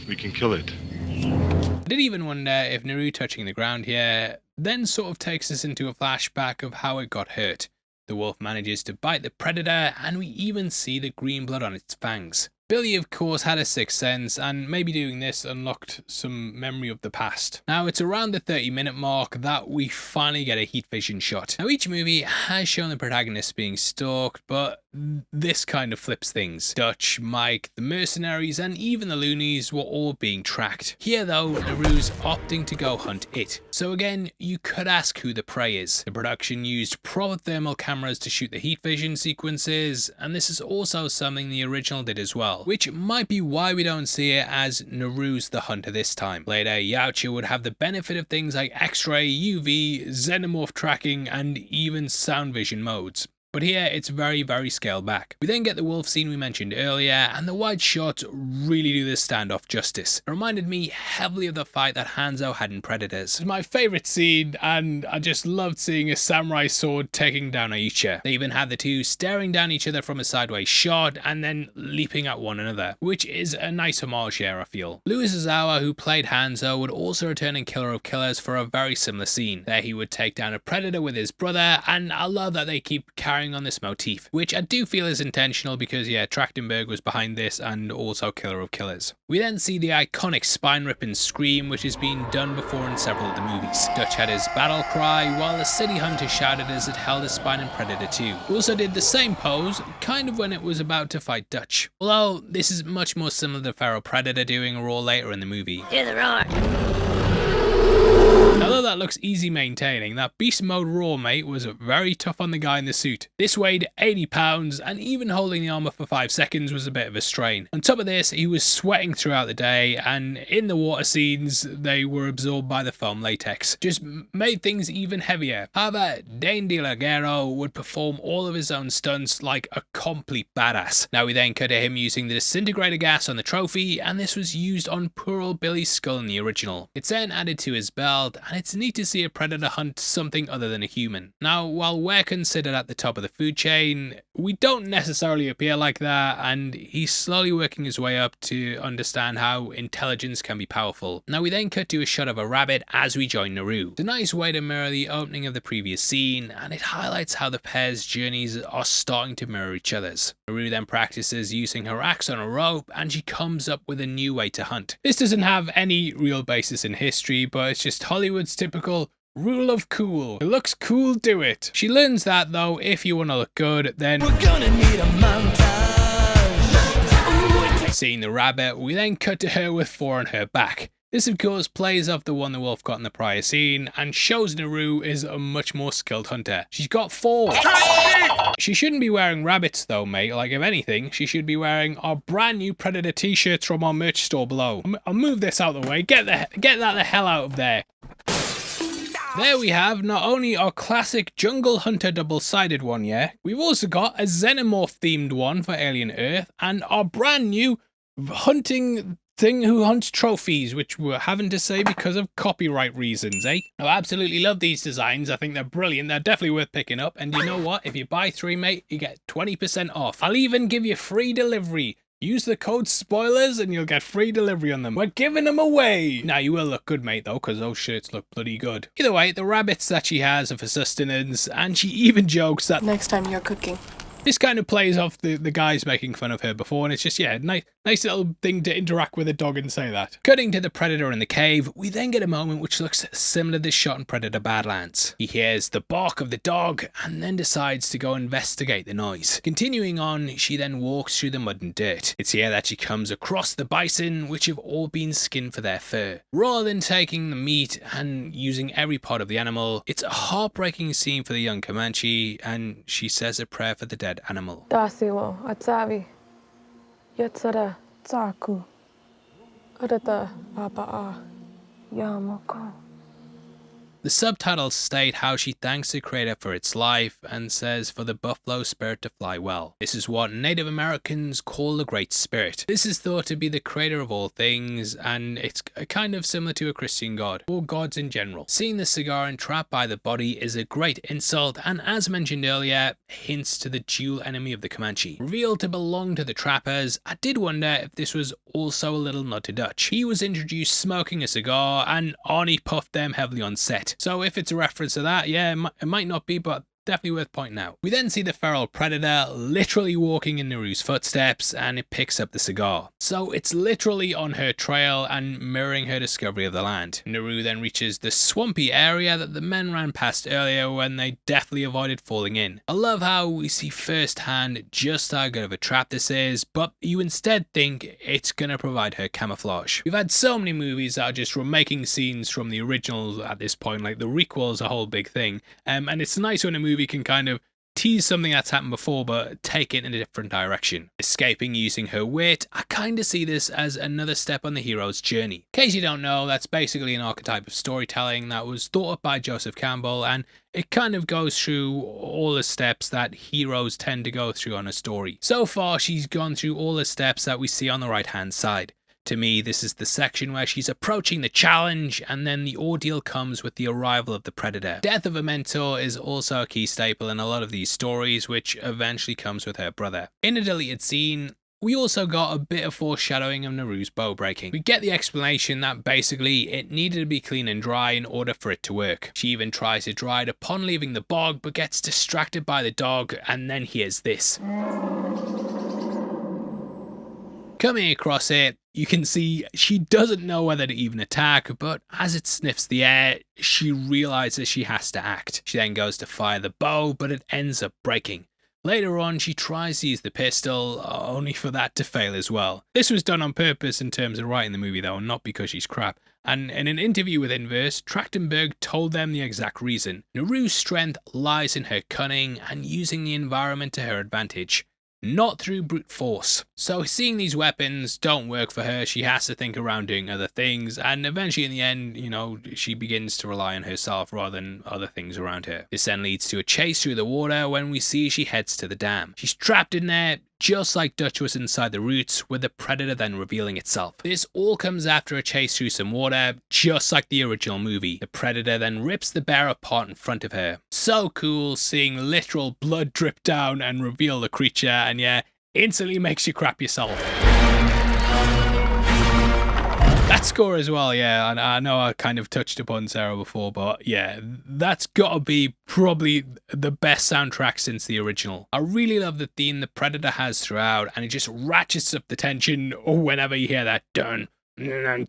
we can kill it. I did even wonder if Naru touching the ground here then sort of takes us into a flashback of how it got hurt. The wolf manages to bite the predator, and we even see the green blood on its fangs. Billy, of course, had a sixth sense, and maybe doing this unlocked some memory of the past. Now, it's around the 30-minute mark that we finally get a heat vision shot. Now, each movie has shown the protagonist being stalked, but this kind of flips things. Dutch, Mike, the mercenaries, and even the loonies were all being tracked. Here, though, Naru's opting to go hunt it. So again, you could ask who the prey is. The production used proper thermal cameras to shoot the heat vision sequences, and this is also something the original did as well, which might be why we don't see it as Naru's the hunter this time. Later, Yautja would have the benefit of things like X-ray, UV, xenomorph tracking, and even sound vision modes. But here, it's very, very scaled back. We then get the wolf scene we mentioned earlier, and the wide shots really do this standoff justice. It reminded me heavily of the fight that Hanzo had in Predators. It's my favourite scene, and I just loved seeing a samurai sword taking down Yautja. They even had the two staring down each other from a sideways shot, and then leaping at one another, which is a nice homage here, I feel. Louis Ozawa, who played Hanzo, would also return in Killer of Killers for a very similar scene. There he would take down a predator with his brother, and I love that they keep carrying on this motif, which I do feel is intentional because yeah, Trachtenberg was behind this and also Killer of Killers. We then see the iconic spine-ripping scream, which has been done before in several of the movies. Dutch had his battle cry, while the city hunter shouted as it held his spine in Predator 2. He also did the same pose, kind of when it was about to fight Dutch. Although this is much more similar to Feral Predator doing a roar later in the movie. Hear the roar. Although that looks easy maintaining, that beast mode roar mate was very tough on the guy in the suit. This weighed 80 pounds, and even holding the armor for 5 seconds was a bit of a strain. On top of this, he was sweating throughout the day, and in the water scenes, they were absorbed by the foam latex. Just made things even heavier. However, Dane De La Guerra would perform all of his own stunts like a complete badass. Now we then cut to him using the disintegrator gas on the trophy, and this was used on poor old Billy's skull in the original. It's then added to his belt, and it's neat to see a predator hunt something other than a human. Now, while we're considered at the top of the food chain, we don't necessarily appear like that, and he's slowly working his way up to understand how intelligence can be powerful. Now we then cut to a shot of a rabbit as we join Naru. It's a nice way to mirror the opening of the previous scene, and it highlights how the pair's journeys are starting to mirror each other's. Naru then practices using her axe on a rope, and she comes up with a new way to hunt. This doesn't have any real basis in history, but it's just Hollywood's typical rule of cool. It looks cool, do it. She learns that though, if you want to look good, then we're gonna need a montage. Seeing the rabbit, we then cut to her with 4 on her back. This of course plays off the one the wolf got in the prior scene and shows Naru is a much more skilled hunter. She's got 4. She shouldn't be wearing rabbits though, mate. Like, if anything, she should be wearing our brand new Predator t-shirts from our merch store below. I'll move this out of the way. Get that the hell out of there. There we have not only our classic Jungle Hunter double-sided one, yeah, we've also got a Xenomorph themed one for Alien Earth, and our brand new hunting thing who hunts trophies, which we're having to say because of copyright reasons, eh? I absolutely love these designs. I think they're brilliant. They're definitely worth picking up. And you know what? If you buy 3, mate, you get 20% off. I'll even give you free delivery. Use the code SPOILERS and you'll get free delivery on them. We're giving them away! Now, you will look good, mate, though, because those shirts look bloody good. Either way, the rabbits that she has are for sustenance, and she even jokes that Next time you're cooking. this kind of plays off the guys making fun of her before, and it's just, yeah, nice little thing to interact with a dog and say that. Cutting to the Predator in the cave, we then get a moment which looks similar to this shot in Predator Badlands. He hears the bark of the dog and then decides to go investigate the noise. Continuing on, she then walks through the mud and dirt. It's here that she comes across the bison, which have all been skinned for their fur. Rather than taking the meat and using every part of the animal, it's a heartbreaking scene for the young Comanche, and she says a prayer for the dead animal. Dasiwo, Atsavi. Yatsara, Tsaku. Arata, Papa, Yamoko. The subtitles state how she thanks the creator for its life and says for the buffalo spirit to fly well. This is what Native Americans call the Great Spirit. This is thought to be the creator of all things, and it's kind of similar to a Christian god, or gods in general. Seeing the cigar entrapped by the body is a great insult, and as mentioned earlier, hints to the dual enemy of the Comanche. Revealed to belong to the trappers, I did wonder if this was also a little nod to Dutch. He was introduced smoking a cigar, and Arnie puffed them heavily on set. So if it's a reference to that, yeah, it might not be, but definitely worth pointing out. We then see the feral predator literally walking in Naru's footsteps, and it picks up the cigar. So it's literally on her trail and mirroring her discovery of the land. Naru then reaches the swampy area that the men ran past earlier when they definitely avoided falling in. I love how we see firsthand just how good of a trap this is, but you instead think it's gonna provide her camouflage. We've had so many movies that are just remaking scenes from the originals at this point, like the requel is a whole big thing, and it's nice when a movie can kind of tease something that's happened before but take it in a different direction. Escaping using her wit, I kind of see this as another step on the hero's journey. In case you don't know, that's basically an archetype of storytelling that was thought up by Joseph Campbell, and it kind of goes through all the steps that heroes tend to go through on a story. So far, she's gone through all the steps that we see on the right hand side. To me, this is the section where she's approaching the challenge, and then the ordeal comes with the arrival of the predator. Death of a mentor is also a key staple in a lot of these stories, which eventually comes with her brother. In a deleted scene, we also got a bit of foreshadowing of Naru's bow breaking. We get the explanation that basically it needed to be clean and dry in order for it to work. She even tries to dry it upon leaving the bog, but gets distracted by the dog, and then hears this. Coming across it, you can see she doesn't know whether to even attack, but as it sniffs the air, she realizes she has to act. She then goes to fire the bow, but it ends up breaking. Later on, she tries to use the pistol, only for that to fail as well. This was done on purpose in terms of writing the movie though, not because she's crap. And in an interview with Inverse, Trachtenberg told them the exact reason. Naru's strength lies in her cunning and using the environment to her advantage, not through brute force. So seeing these weapons don't work for her, she has to think around doing other things, and eventually in the end, you know, she begins to rely on herself rather than other things around her. This then leads to a chase through the water when we see she heads to the dam. She's trapped in there, just like Dutch was inside the roots, with the predator then revealing itself. This all comes after a chase through some water, just like the original movie. The predator then rips the bear apart in front of her. So cool seeing literal blood drip down and reveal the creature, and yeah, instantly makes you crap yourself. That score as well, yeah, and I know I kind of touched upon Sarah before, but yeah, that's gotta be probably the best soundtrack since the original. I really love the theme the Predator has throughout, and it just ratchets up the tension whenever you hear that dun, In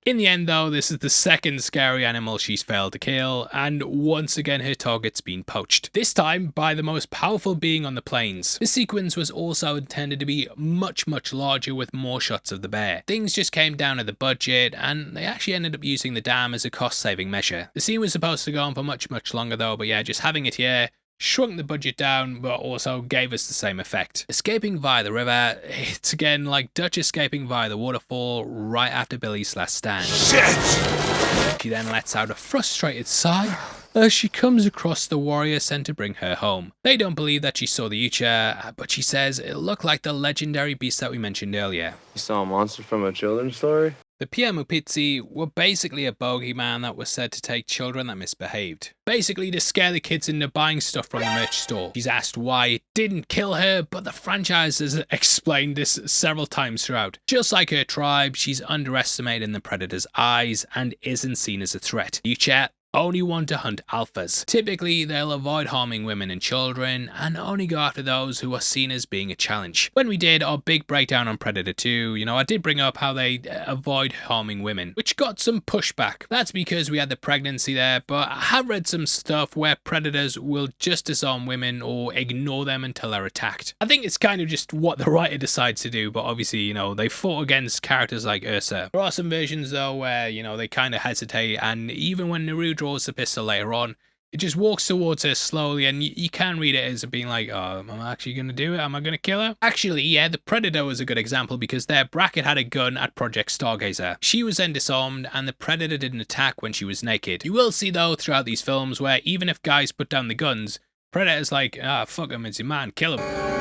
the end though, this is the second scary animal she's failed to kill, and once again her target's been poached. This time by the most powerful being on the plains. This sequence was also intended to be much larger with more shots of the bear. Things just came down to the budget, and they actually ended up using the dam as a cost-saving measure. The scene was supposed to go on for much longer though, but yeah, just having it here shrunk the budget down, but also gave us the same effect. Escaping via the river, it's again like Dutch escaping via the waterfall right after Billy's last stand. Shit! She then lets out a frustrated sigh as she comes across the warrior sent to bring her home. They don't believe that she saw the Ucha, but she says it looked like the legendary beast that we mentioned earlier. You saw a monster from a children's story? The Pia Mupitsi were basically a bogeyman that was said to take children that misbehaved. Basically to scare the kids into buying stuff from the merch store. She's asked why it didn't kill her, but the franchise has explained this several times throughout. Just like her tribe, she's underestimated in the predator's eyes and isn't seen as a threat. Ucha only want to hunt alphas. Typically, they'll avoid harming women and children, and only go after those who are seen as being a challenge. When we did our big breakdown on Predator 2, I did bring up how they avoid harming women, which got some pushback. That's because we had the pregnancy there, but I have read some stuff where predators will just disarm women or ignore them until they're attacked. I think it's kind of just what the writer decides to do, but obviously, they fought against characters like Ursa. There are some versions though where, they kind of hesitate, and even when Naru draws the pistol later on, it just walks towards her slowly, and you can read it as being like, oh, am I actually going to do it? Am I going to kill her? Actually, yeah, the Predator was a good example because their Bracket had a gun at Project Stargazer. She was then disarmed, and the Predator didn't attack when she was naked. You will see though throughout these films where even if guys put down the guns, Predator's like, fuck him, it's your man, kill him.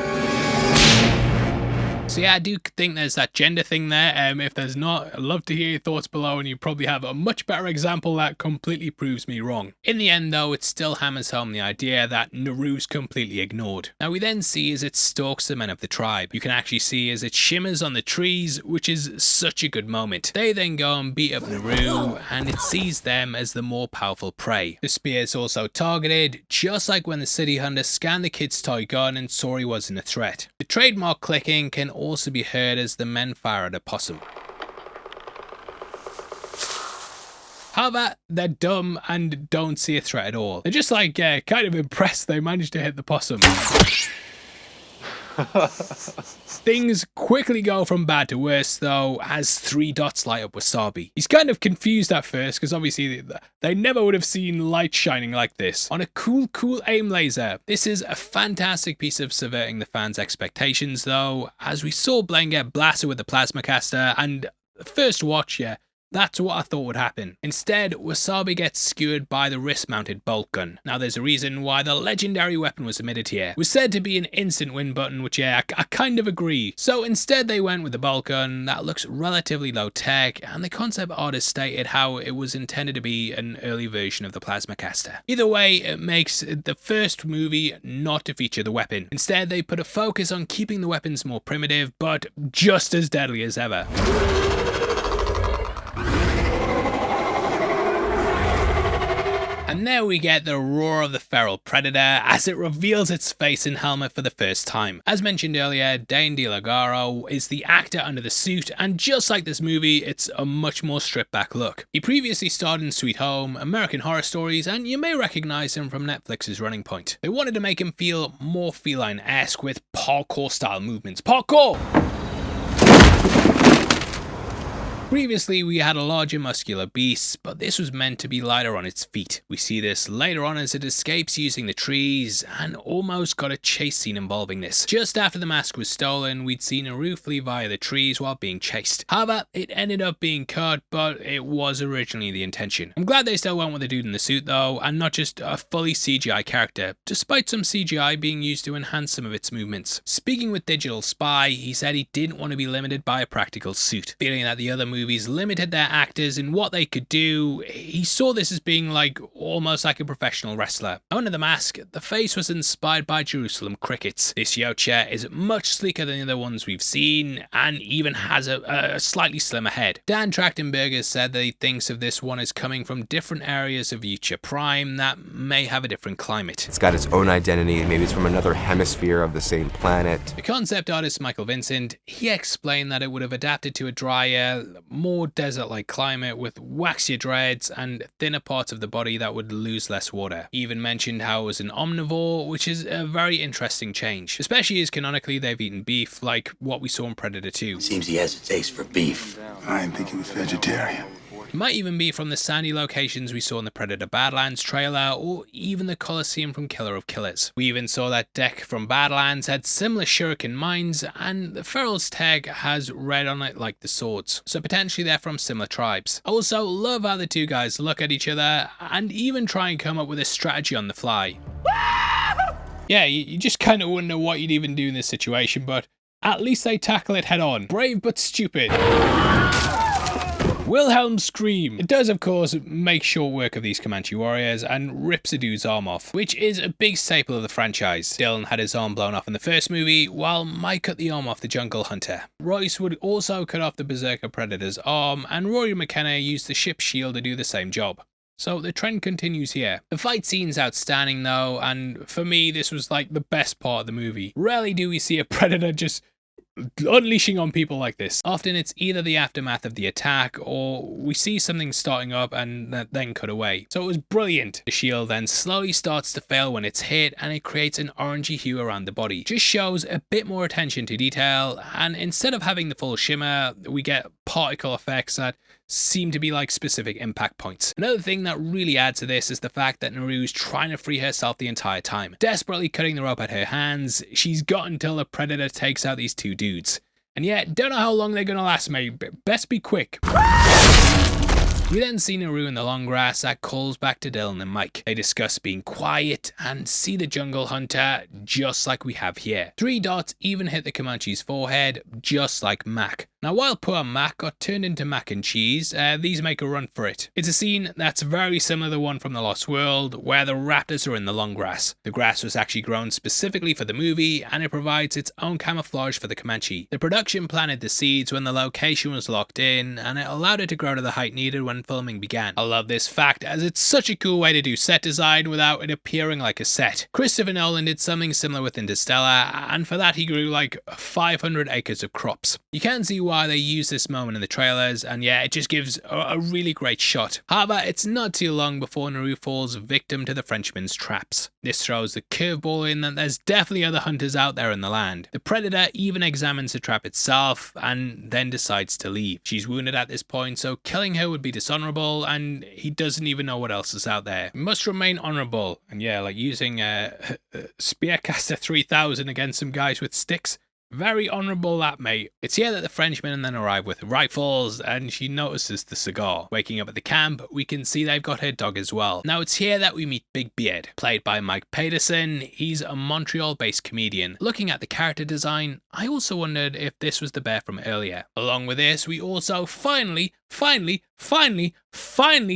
So yeah, I do think there's that gender thing there. If there's not, I'd love to hear your thoughts below, and you probably have a much better example that completely proves me wrong. In the end though, it still hammers home the idea that Naru's completely ignored. Now we then see as it stalks the men of the tribe. You can actually see as it shimmers on the trees, which is such a good moment. They then go and beat up Naru, and it sees them as the more powerful prey. The spear is also targeted, just like when the city hunter scanned the kid's toy gun and saw he wasn't a threat. The trademark clicking can also be heard as the men fire at a possum. However, they're dumb and don't see a threat at all. They're just like kind of impressed they managed to hit the possum. Things quickly go from bad to worse though, as 3 dots light up Wasabi. He's kind of confused at first because obviously they never would have seen light shining like this on a cool aim laser. This is a fantastic piece of subverting the fans' expectations though, as we saw Blaine get blasted with the plasma caster, and first watch, yeah, that's what I thought would happen. Instead, Wasabi gets skewered by the wrist-mounted bolt gun. Now there's a reason why the legendary weapon was omitted here. It was said to be an instant win button, which yeah, I kind of agree. So instead they went with the bolt gun that looks relatively low tech, and the concept artist stated how it was intended to be an early version of the plasma caster. Either way, it makes the first movie not to feature the weapon. Instead, they put a focus on keeping the weapons more primitive, but just as deadly as ever. And there we get the roar of the feral predator as it reveals its face and helmet for the first time. As mentioned earlier, Dane DeLagaro is the actor under the suit, and just like this movie, it's a much more stripped back look. He previously starred in Sweet Home, American Horror Stories, and you may recognize him from Netflix's Running Point. They wanted to make him feel more feline-esque with parkour style movements. Parkour! Previously, we had a larger muscular beast, but this was meant to be lighter on its feet. We see this later on as it escapes using the trees, and almost got a chase scene involving this. Just after the mask was stolen, we'd seen Naru flee via the trees while being chased. However, it ended up being cut, but it was originally the intention. I'm glad they still went with the dude in the suit though, and not just a fully CGI character, despite some CGI being used to enhance some of its movements. Speaking with Digital Spy, he said he didn't want to be limited by a practical suit, feeling that the other movies limited their actors in what they could do. He saw this as being like almost like a professional wrestler. Under the mask, the face was inspired by Jerusalem crickets. This Yocha is much sleeker than the other ones we've seen, and even has a slightly slimmer head. Dan Trachtenberger said that he thinks of this one as coming from different areas of Yocha Prime that may have a different climate. It's got its own identity, maybe it's from another hemisphere of the same planet. The concept artist Michael Vincent, he explained that it would have adapted to a drier, more desert-like climate with waxier dreads and thinner parts of the body that would lose less water. He even mentioned how it was an omnivore, which is a very interesting change, especially as canonically they've eaten beef like what we saw in Predator 2. Seems he has a taste for beef. I didn't think he was vegetarian. It might even be from the sandy locations we saw in the Predator Badlands trailer, or even the Coliseum from Killer of Killers. We even saw that deck from Badlands had similar shuriken mines, and the Feral's tag has red on it like the swords, so potentially they're from similar tribes. I also love how the two guys look at each other and even try and come up with a strategy on the fly. Yeah, you just kind of wonder what you'd even do in this situation, but at least they tackle it head on. Brave but stupid. Wilhelm's scream. It does, of course, make short work of these Comanche warriors and rips a dude's arm off, which is a big staple of the franchise. Dylan had his arm blown off in the first movie, while Mike cut the arm off the jungle hunter. Royce would also cut off the berserker predator's arm, and Rory McKenna used the ship's shield to do the same job. So the trend continues here. The fight scene's outstanding though, and for me this was like the best part of the movie. Rarely do we see a predator just unleashing on people like this. Often it's either the aftermath of the attack or we see something starting up and then cut away. So it was brilliant. The shield then slowly starts to fail when it's hit and it creates an orangey hue around the body. Just shows a bit more attention to detail, and instead of having the full shimmer we get particle effects that seem to be like specific impact points. Another thing that really adds to this is the fact that Naru's trying to free herself the entire time, desperately cutting the rope at her hands. She's got until the predator takes out these two dudes, and yet don't know how long they're gonna last, mate. Best be quick. We then see Naru in the long grass that calls back to Dylan and Mike. They discuss being quiet and see the jungle hunter just like we have here. 3 dots even hit the Comanche's forehead just like Mac. Now while poor Mac got turned into mac and cheese, these make a run for it. It's a scene that's very similar to the one from The Lost World where the raptors are in the long grass. The grass was actually grown specifically for the movie and it provides its own camouflage for the Comanche. The production planted the seeds when the location was locked in and it allowed it to grow to the height needed when filming began. I love this fact as it's such a cool way to do set design without it appearing like a set. Christopher Nolan did something similar with Interstellar, and for that he grew like 500 acres of crops. You can see why they use this moment in the trailers, and yeah, it just gives a really great shot. However, it's not too long before Naru falls victim to the Frenchman's traps. This throws the curveball in that there's definitely other hunters out there in the land. The predator even examines the trap itself and then decides to leave. She's wounded at this point, so killing her would be dishonorable, and he doesn't even know what else is out there. He must remain honorable, and yeah, like using Spearcaster 3000 against some guys with sticks. Very honourable that, mate. It's here that the Frenchmen then arrive with rifles, and she notices the cigar. Waking up at the camp, we can see they've got her dog as well. Now it's here that we meet Big Beard, played by Mike Pedersen. He's a Montreal-based comedian. Looking at the character design, I also wondered if this was the bear from earlier. Along with this, we also finally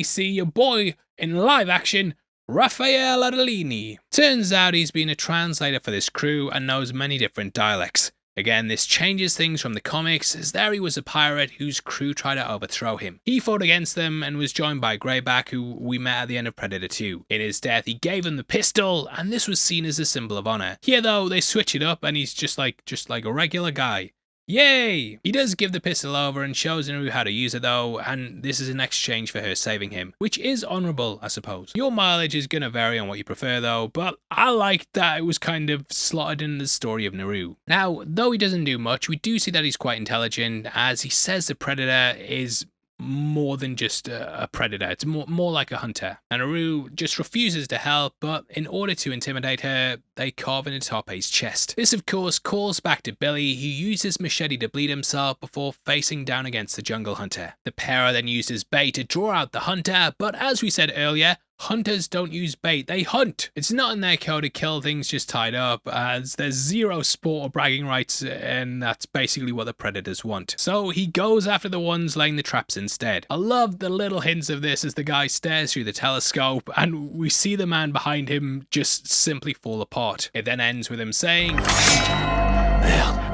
see your boy in live action, Raphael Adelini. Turns out he's been a translator for this crew and knows many different dialects. Again, this changes things from the comics, as there he was a pirate whose crew tried to overthrow him. He fought against them and was joined by Greyback, who we met at the end of Predator 2. In his death, he gave him the pistol, and this was seen as a symbol of honor. Here though, they switch it up and he's just like a regular guy. Yay! He does give the pistol over and shows Naru how to use it though, and this is in exchange for her saving him, which is honourable, I suppose. Your mileage is gonna vary on what you prefer though, but I liked that it was kind of slotted in the story of Naru. Now, though he doesn't do much, we do see that he's quite intelligent, as he says the predator is more than just a predator. It's more like a hunter. And Naru just refuses to help, but in order to intimidate her, they carve into Tarpe's chest. This of course calls back to Billy, who uses machete to bleed himself before facing down against the jungle hunter. The pair then uses bait to draw out the hunter, but as we said earlier, hunters don't use bait, they hunt. It's not in their code to kill things just tied up, as there's zero sport or bragging rights, and that's basically what the predators want. So he goes after the ones laying the traps instead. I love the little hints of this as the guy stares through the telescope and we see the man behind him just simply fall apart. It then ends with him saying, "Merde."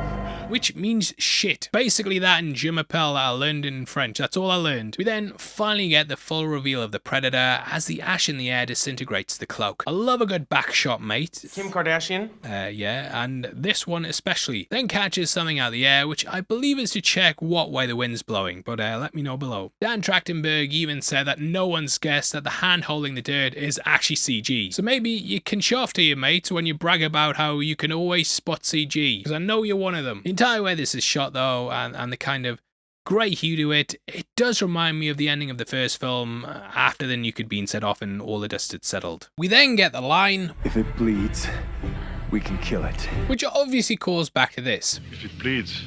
which means shit. Basically that and je m'appelle that I learned in French, that's all I learned. We then finally get the full reveal of the Predator as the ash in the air disintegrates the cloak. I love a good back shot, mate. Kim Kardashian? Yeah, and this one especially. Then catches something out of the air, which I believe is to check what way the wind's blowing, but let me know below. Dan Trachtenberg even said that no one's guessed that the hand holding the dirt is actually CG. So maybe you can show off to your mates when you brag about how you can always spot CG, because I know you're one of them. The entire way this is shot though, and the kind of grey hue to it, it does remind me of the ending of the first film after the nuke had been set off and all the dust had settled. We then get the line, "If it bleeds, we can kill it." Which obviously calls back to this. "If it bleeds,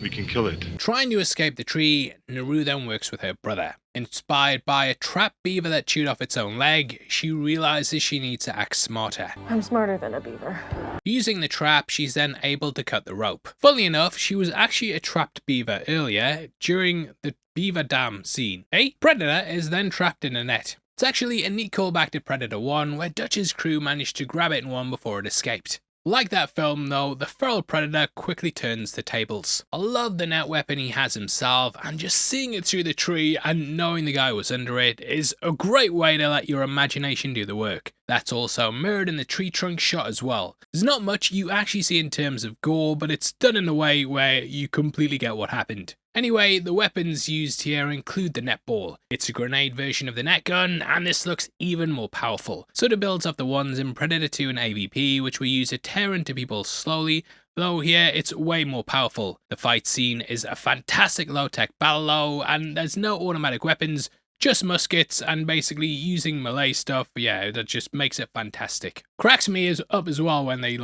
we can kill it." Trying to escape the tree, Naru then works with her brother. Inspired by a trapped beaver that chewed off its own leg, she realizes she needs to act smarter. I'm smarter than a beaver. Using the trap, she's then able to cut the rope. Funnily enough, she was actually a trapped beaver earlier during the beaver dam scene. Predator is then trapped in a net. It's actually a neat callback to Predator 1, where Dutch's crew managed to grab it in one before it escaped. Like that film though, the feral predator quickly turns the tables. I love the net weapon he has himself, and just seeing it through the tree and knowing the guy was under it is a great way to let your imagination do the work. That's also mirrored in the tree trunk shot as well. There's not much you actually see in terms of gore, but it's done in a way where you completely get what happened. Anyway, the weapons used here include the netball. It's a grenade version of the net gun, and this looks even more powerful. Sort of builds off the ones in Predator 2 and AVP, which were used to tear into people slowly, though here it's way more powerful. The fight scene is a fantastic low-tech battle, and there's no automatic weapons, just muskets, and basically using melee stuff. Yeah, that just makes it fantastic. Cracks me up as well when they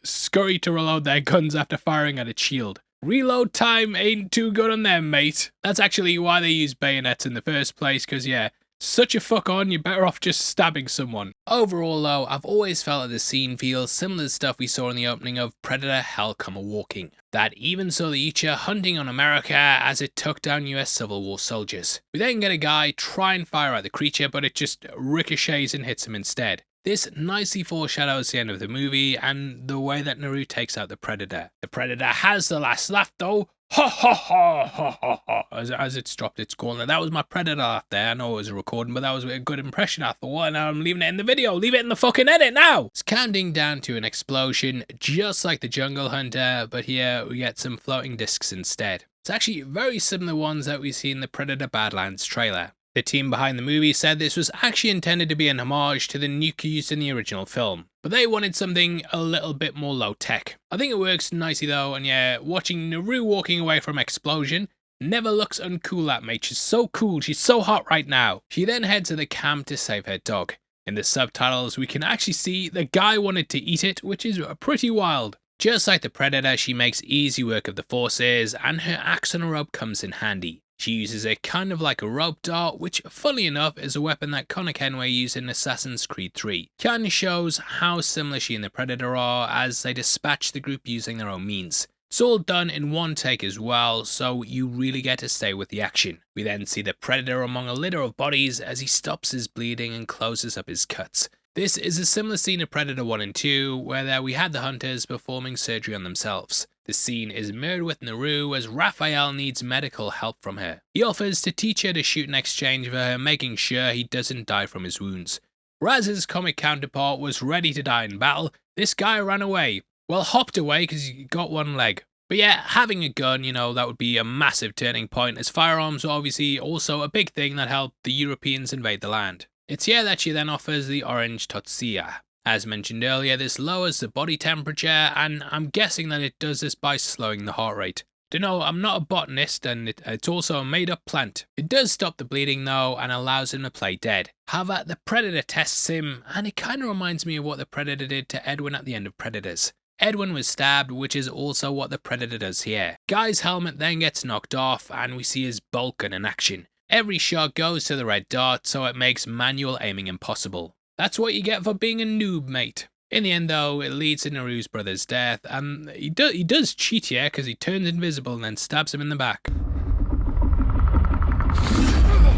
scurry to reload their guns after firing at a shield. Reload time ain't too good on them, mate. That's actually why they use bayonets in the first place, because yeah, such a fuck on, you're better off just stabbing someone. Overall though, I've always felt that the scene feels similar to stuff we saw in the opening of Predator Hell Come A-Walking. That even saw the Icha hunting on America as it took down US Civil War soldiers. We then get a guy try and fire at the creature, but it just ricochets and hits him instead. This nicely foreshadows the end of the movie and the way that Naru takes out the Predator. The Predator has the last laugh though, ha ha ha ha ha ha, as it's dropped its corner. That was my Predator laugh there. I know it was a recording, but that was a good impression I thought, and I'm leaving it in the video. Leave it in the fucking edit now! It's counting down to an explosion, just like the Jungle Hunter, but here we get some floating discs instead. It's actually very similar ones that we see in the Predator Badlands trailer. The team behind the movie said this was actually intended to be an homage to the nuke used in the original film, but they wanted something a little bit more low-tech. I think it works nicely though, and yeah, watching Naru walking away from explosion never looks uncool, that mate. She's so cool, she's so hot right now. She then heads to the camp to save her dog. In the subtitles, we can actually see the guy wanted to eat it, which is pretty wild. Just like the Predator, she makes easy work of the forces, and her axe on a rope comes in handy. She uses it kind of like a rope dart, which, funnily enough, is a weapon that Connor Kenway used in Assassin's Creed 3. Kind of shows how similar she and the Predator are as they dispatch the group using their own means. It's all done in one take as well, so you really get to stay with the action. We then see the Predator among a litter of bodies as he stops his bleeding and closes up his cuts. This is a similar scene of Predator 1 and 2, where we had the hunters performing surgery on themselves. The scene is mirrored with Naru as Raphael needs medical help from her. He offers to teach her to shoot in exchange for her making sure he doesn't die from his wounds. Whereas his comic counterpart was ready to die in battle, this guy ran away. Well, hopped away because he got one leg. But yeah, having a gun, that would be a massive turning point, as firearms were obviously also a big thing that helped the Europeans invade the land. It's here that she then offers the orange Totsia. As mentioned earlier, this lowers the body temperature, and I'm guessing that it does this by slowing the heart rate. Don't know, I'm not a botanist, and it's also a made-up plant. It does stop the bleeding though, and allows him to play dead. However, the Predator tests him, and it kind of reminds me of what the Predator did to Edwin at the end of Predators. Edwin was stabbed, which is also what the Predator does here. Guy's helmet then gets knocked off, and we see his bolt gun in action. Every shot goes to the red dot, so it makes manual aiming impossible. That's what you get for being a noob, mate. In the end though, it leads to Naru's brother's death, and he does cheat here because he turns invisible and then stabs him in the back.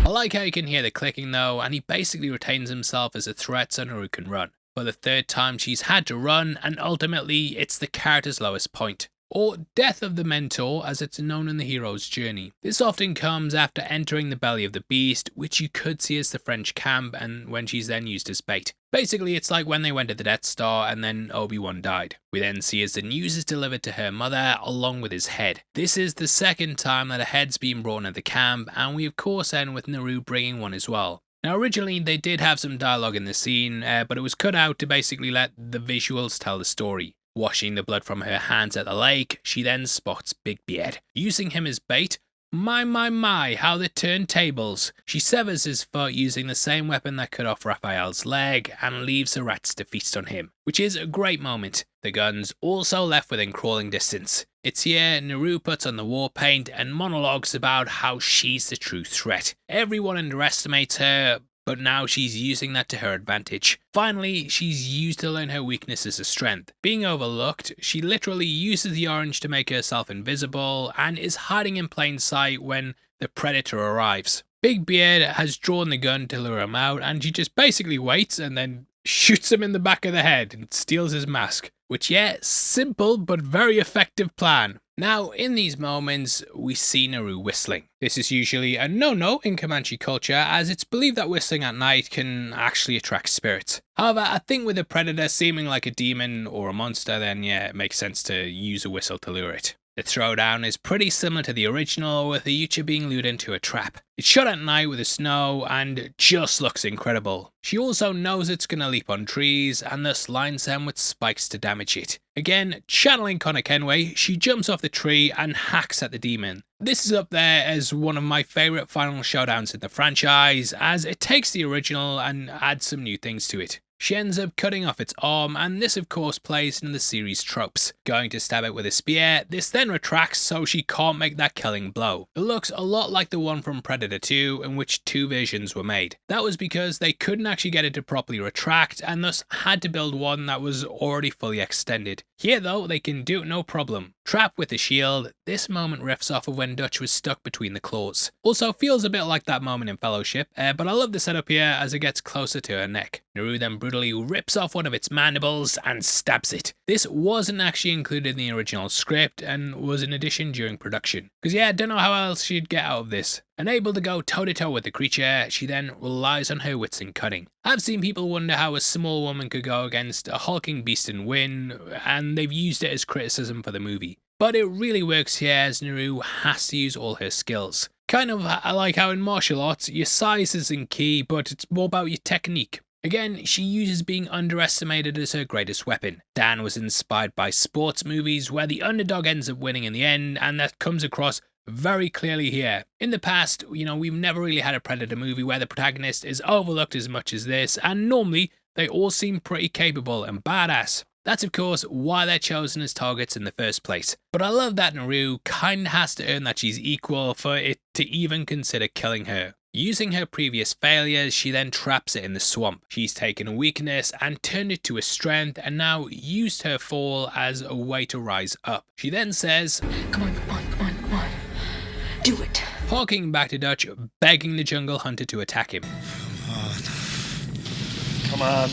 I like how you can hear the clicking though, and he basically retains himself as a threat so Naru can run. For the third time she's had to run, and ultimately it's the character's lowest point. or death of the mentor as it's known in the hero's journey. This often comes after entering the belly of the beast, which you could see as the French camp, and when she's then used as bait. Basically, it's like when they went to the Death Star and then Obi-Wan died. We then see as the news is delivered to her mother along with his head. This is the second time that a head's been brought into the camp, and we of course end with Naru bringing one as well. Now originally they did have some dialogue in the scene, but it was cut out to basically let the visuals tell the story. Washing the blood from her hands at the lake, she then spots Big Beard. Using him as bait, my, how they turn tables. She severs his foot using the same weapon that cut off Raphael's leg and leaves the rats to feast on him, which is a great moment. The gun's also left within crawling distance. It's here Naru puts on the war paint and monologues about how she's the true threat. Everyone underestimates her, but now she's using that to her advantage. Finally, she's used to learn her weakness as a strength. Being overlooked, she literally uses the orange to make herself invisible and is hiding in plain sight when the predator arrives. Big Beard has drawn the gun to lure him out, and she just basically waits and then shoots him in the back of the head and steals his mask. Which, yeah, simple but very effective plan. Now, in these moments, we see Naru whistling. This is usually a no-no in Comanche culture, as it's believed that whistling at night can actually attract spirits. However, I think with a predator seeming like a demon or a monster, then yeah, it makes sense to use a whistle to lure it. The throwdown is pretty similar to the original, with the Yucha being lured into a trap. It's shot at night with the snow and just looks incredible. She also knows it's gonna leap on trees and thus lines them with spikes to damage it. Again, channeling Connor Kenway, she jumps off the tree and hacks at the demon. This is up there as one of my favourite final showdowns in the franchise, as it takes the original and adds some new things to it. She ends up cutting off its arm, and this of course plays into the series tropes. Going to stab it with a spear, this then retracts so she can't make that killing blow. It looks a lot like the one from Predator 2, in which two versions were made. That was because they couldn't actually get it to properly retract, and thus had to build one that was already fully extended. Here though, they can do it no problem. Trapped with the shield, this moment riffs off of when Dutch was stuck between the claws. Also feels a bit like that moment in Fellowship, but I love the setup here as it gets closer to her neck. Naru then brutally rips off one of its mandibles and stabs it. This wasn't actually included in the original script and was an addition during production. Because yeah, I don't know how else she'd get out of this. Unable to go toe-to-toe with the creature, she then relies on her wits and cunning. I've seen people wonder how a small woman could go against a hulking beast and win, and they've used it as criticism for the movie. But it really works here as Naru has to use all her skills. Kind of like how in martial arts, your size isn't key, but it's more about your technique. Again, she uses being underestimated as her greatest weapon. Dan was inspired by sports movies where the underdog ends up winning in the end, and that comes across very clearly here. In the past, we've never really had a Predator movie where the protagonist is overlooked as much as this, and normally they all seem pretty capable and badass. That's of course why they're chosen as targets in the first place. But I love that Naru kinda has to earn that she's equal for it to even consider killing her. Using her previous failures, she then traps it in the swamp. She's taken a weakness and turned it to a strength, and now used her fall as a way to rise up. She then says, Come on. Do it. Harking back to Dutch, begging the jungle hunter to attack him. Come on.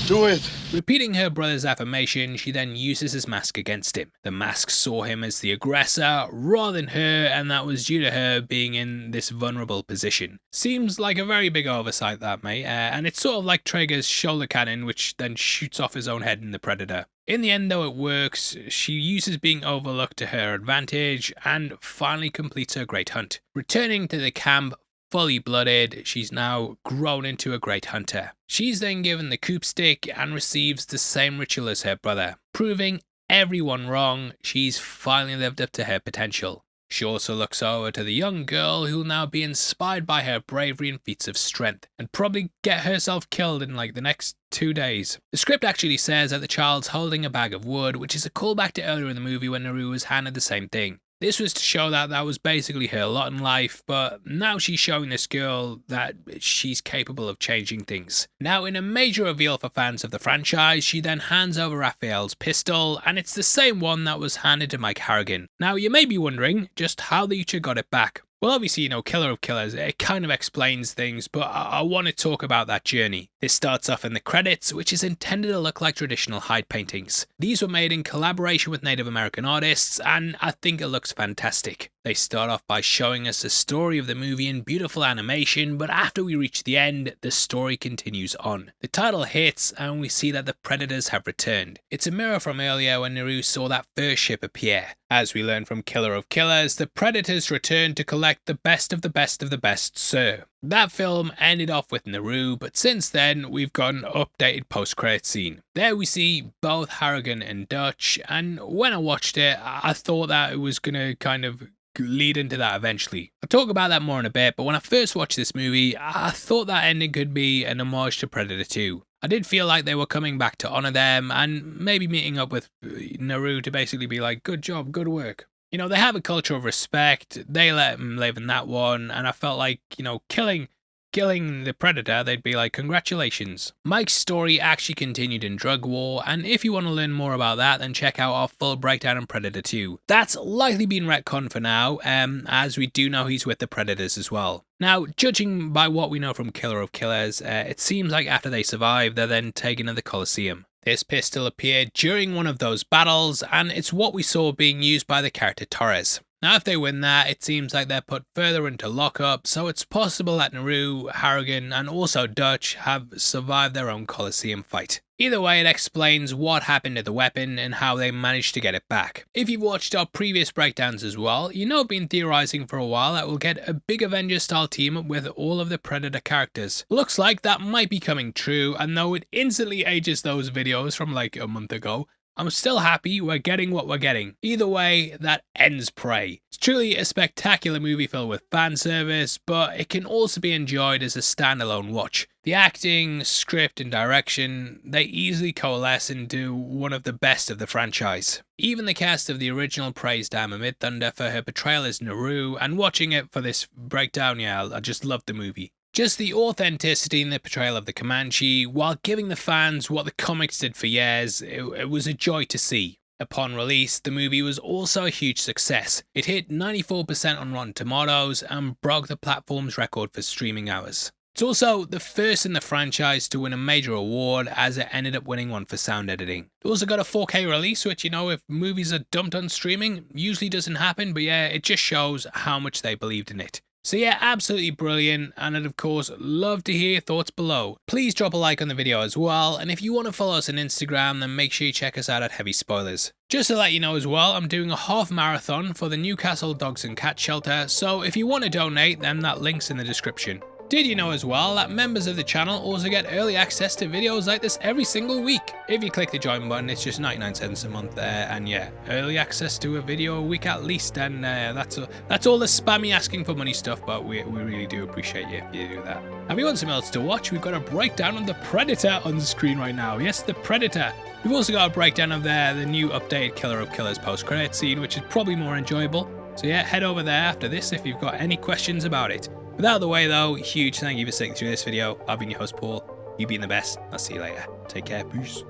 Do it. Repeating her brother's affirmation, she then uses his mask against him. The mask saw him as the aggressor rather than her, and that was due to her being in this vulnerable position. Seems like a very big oversight that, mate, and it's sort of like Traeger's shoulder cannon, which then shoots off his own head in the Predator. In the end though, it works. She uses being overlooked to her advantage and finally completes her great hunt. Returning to the camp fully blooded, she's now grown into a great hunter. She's then given the coop stick and receives the same ritual as her brother. Proving everyone wrong, she's finally lived up to her potential. She also looks over to the young girl who'll now be inspired by her bravery and feats of strength, and probably get herself killed in like the next 2 days. The script actually says that the child's holding a bag of wood, which is a callback to earlier in the movie when Naru was handed the same thing. This was to show that that was basically her lot in life, but now she's showing this girl that she's capable of changing things. Now, in a major reveal for fans of the franchise, she then hands over Raphael's pistol, and it's the same one that was handed to Mike Harrigan. Now, you may be wondering just how the Yucha got it back. Well, obviously, you know, Killer of Killers, it kind of explains things, but I want to talk about that journey. This starts off in the credits, which is intended to look like traditional hide paintings. These were made in collaboration with Native American artists, and I think it looks fantastic. They start off by showing us the story of the movie in beautiful animation, but after we reach the end, the story continues on. The title hits, and we see that the predators have returned. It's a mirror from earlier when Naru saw that first ship appear. As we learn from Killer of Killers, the predators return to collect the best of the best of the best, sir. That film ended off with Naru, but since then we've got an updated post-credit scene. There we see both Harrigan and Dutch, and when I watched it, I thought that it was gonna kind of lead into that eventually. I'll talk about that more in a bit, but when I first watched this movie, I thought that ending could be an homage to Predator 2. I did feel like they were coming back to honour them and maybe meeting up with Naru to basically be like, good job, good work. You know, they have a culture of respect, they let him live in that one, and I felt like, you know, killing the Predator, they'd be like, congratulations. Mike's story actually continued in Drug War, and if you want to learn more about that, then check out our full breakdown on Predator 2. That's likely been retconned for now, as we do know he's with the Predators as well. Now, judging by what we know from Killer of Killers, it seems like after they survive, they're then taken to the Coliseum. This pistol appeared during one of those battles, and it's what we saw being used by the character Torres. Now, if they win that, it seems like they're put further into lockup, so it's possible that Naru, Harrigan, and also Dutch have survived their own Coliseum fight. Either way, it explains what happened to the weapon and how they managed to get it back. If you've watched our previous breakdowns as well, you know I've been theorizing for a while that we'll get a big Avengers style team up with all of the Predator characters. Looks like that might be coming true, and though it instantly ages those videos from like a month ago, I'm still happy we're getting what we're getting. Either way, that ends Prey. It's truly a spectacular movie filled with fan service, but it can also be enjoyed as a standalone watch. The acting, script and direction, they easily coalesce into one of the best of the franchise. Even the cast of the original praised Dama Mid-Thunder for her portrayal as Naru, and watching it for this breakdown, yeah, I just loved the movie. Just the authenticity in the portrayal of the Comanche, while giving the fans what the comics did for years, it was a joy to see. Upon release, the movie was also a huge success. It hit 94% on Rotten Tomatoes and broke the platform's record for streaming hours. It's also the first in the franchise to win a major award, as it ended up winning one for sound editing. It also got a 4K release, which, you know, if movies are dumped on streaming, usually doesn't happen, but yeah, it just shows how much they believed in it. So yeah, absolutely brilliant, and I'd of course love to hear your thoughts below. Please drop a like on the video as well, and if you want to follow us on Instagram, then make sure you check us out at Heavy Spoilers. Just to let you know as well, I'm doing a half marathon for the Newcastle Dogs and Cats Shelter, so if you want to donate, then that link's in the description. Did you know as well that members of the channel also get early access to videos like this every single week? If you click the join button, it's just 99 cents a month there, and yeah, early access to a video a week at least, and that's all the spammy asking for money stuff, but we really do appreciate you if you do that. Now, if you want something else to watch, we've got a breakdown of the Predator on the screen right now. Yes, the Predator. We've also got a breakdown of the new updated Killer of Killers post-credit scene, which is probably more enjoyable. So yeah, head over there after this if you've got any questions about it. Without the way though, huge thank you for sticking through this video. I've been your host Paul, you've been the best, I'll see you later. Take care, peace.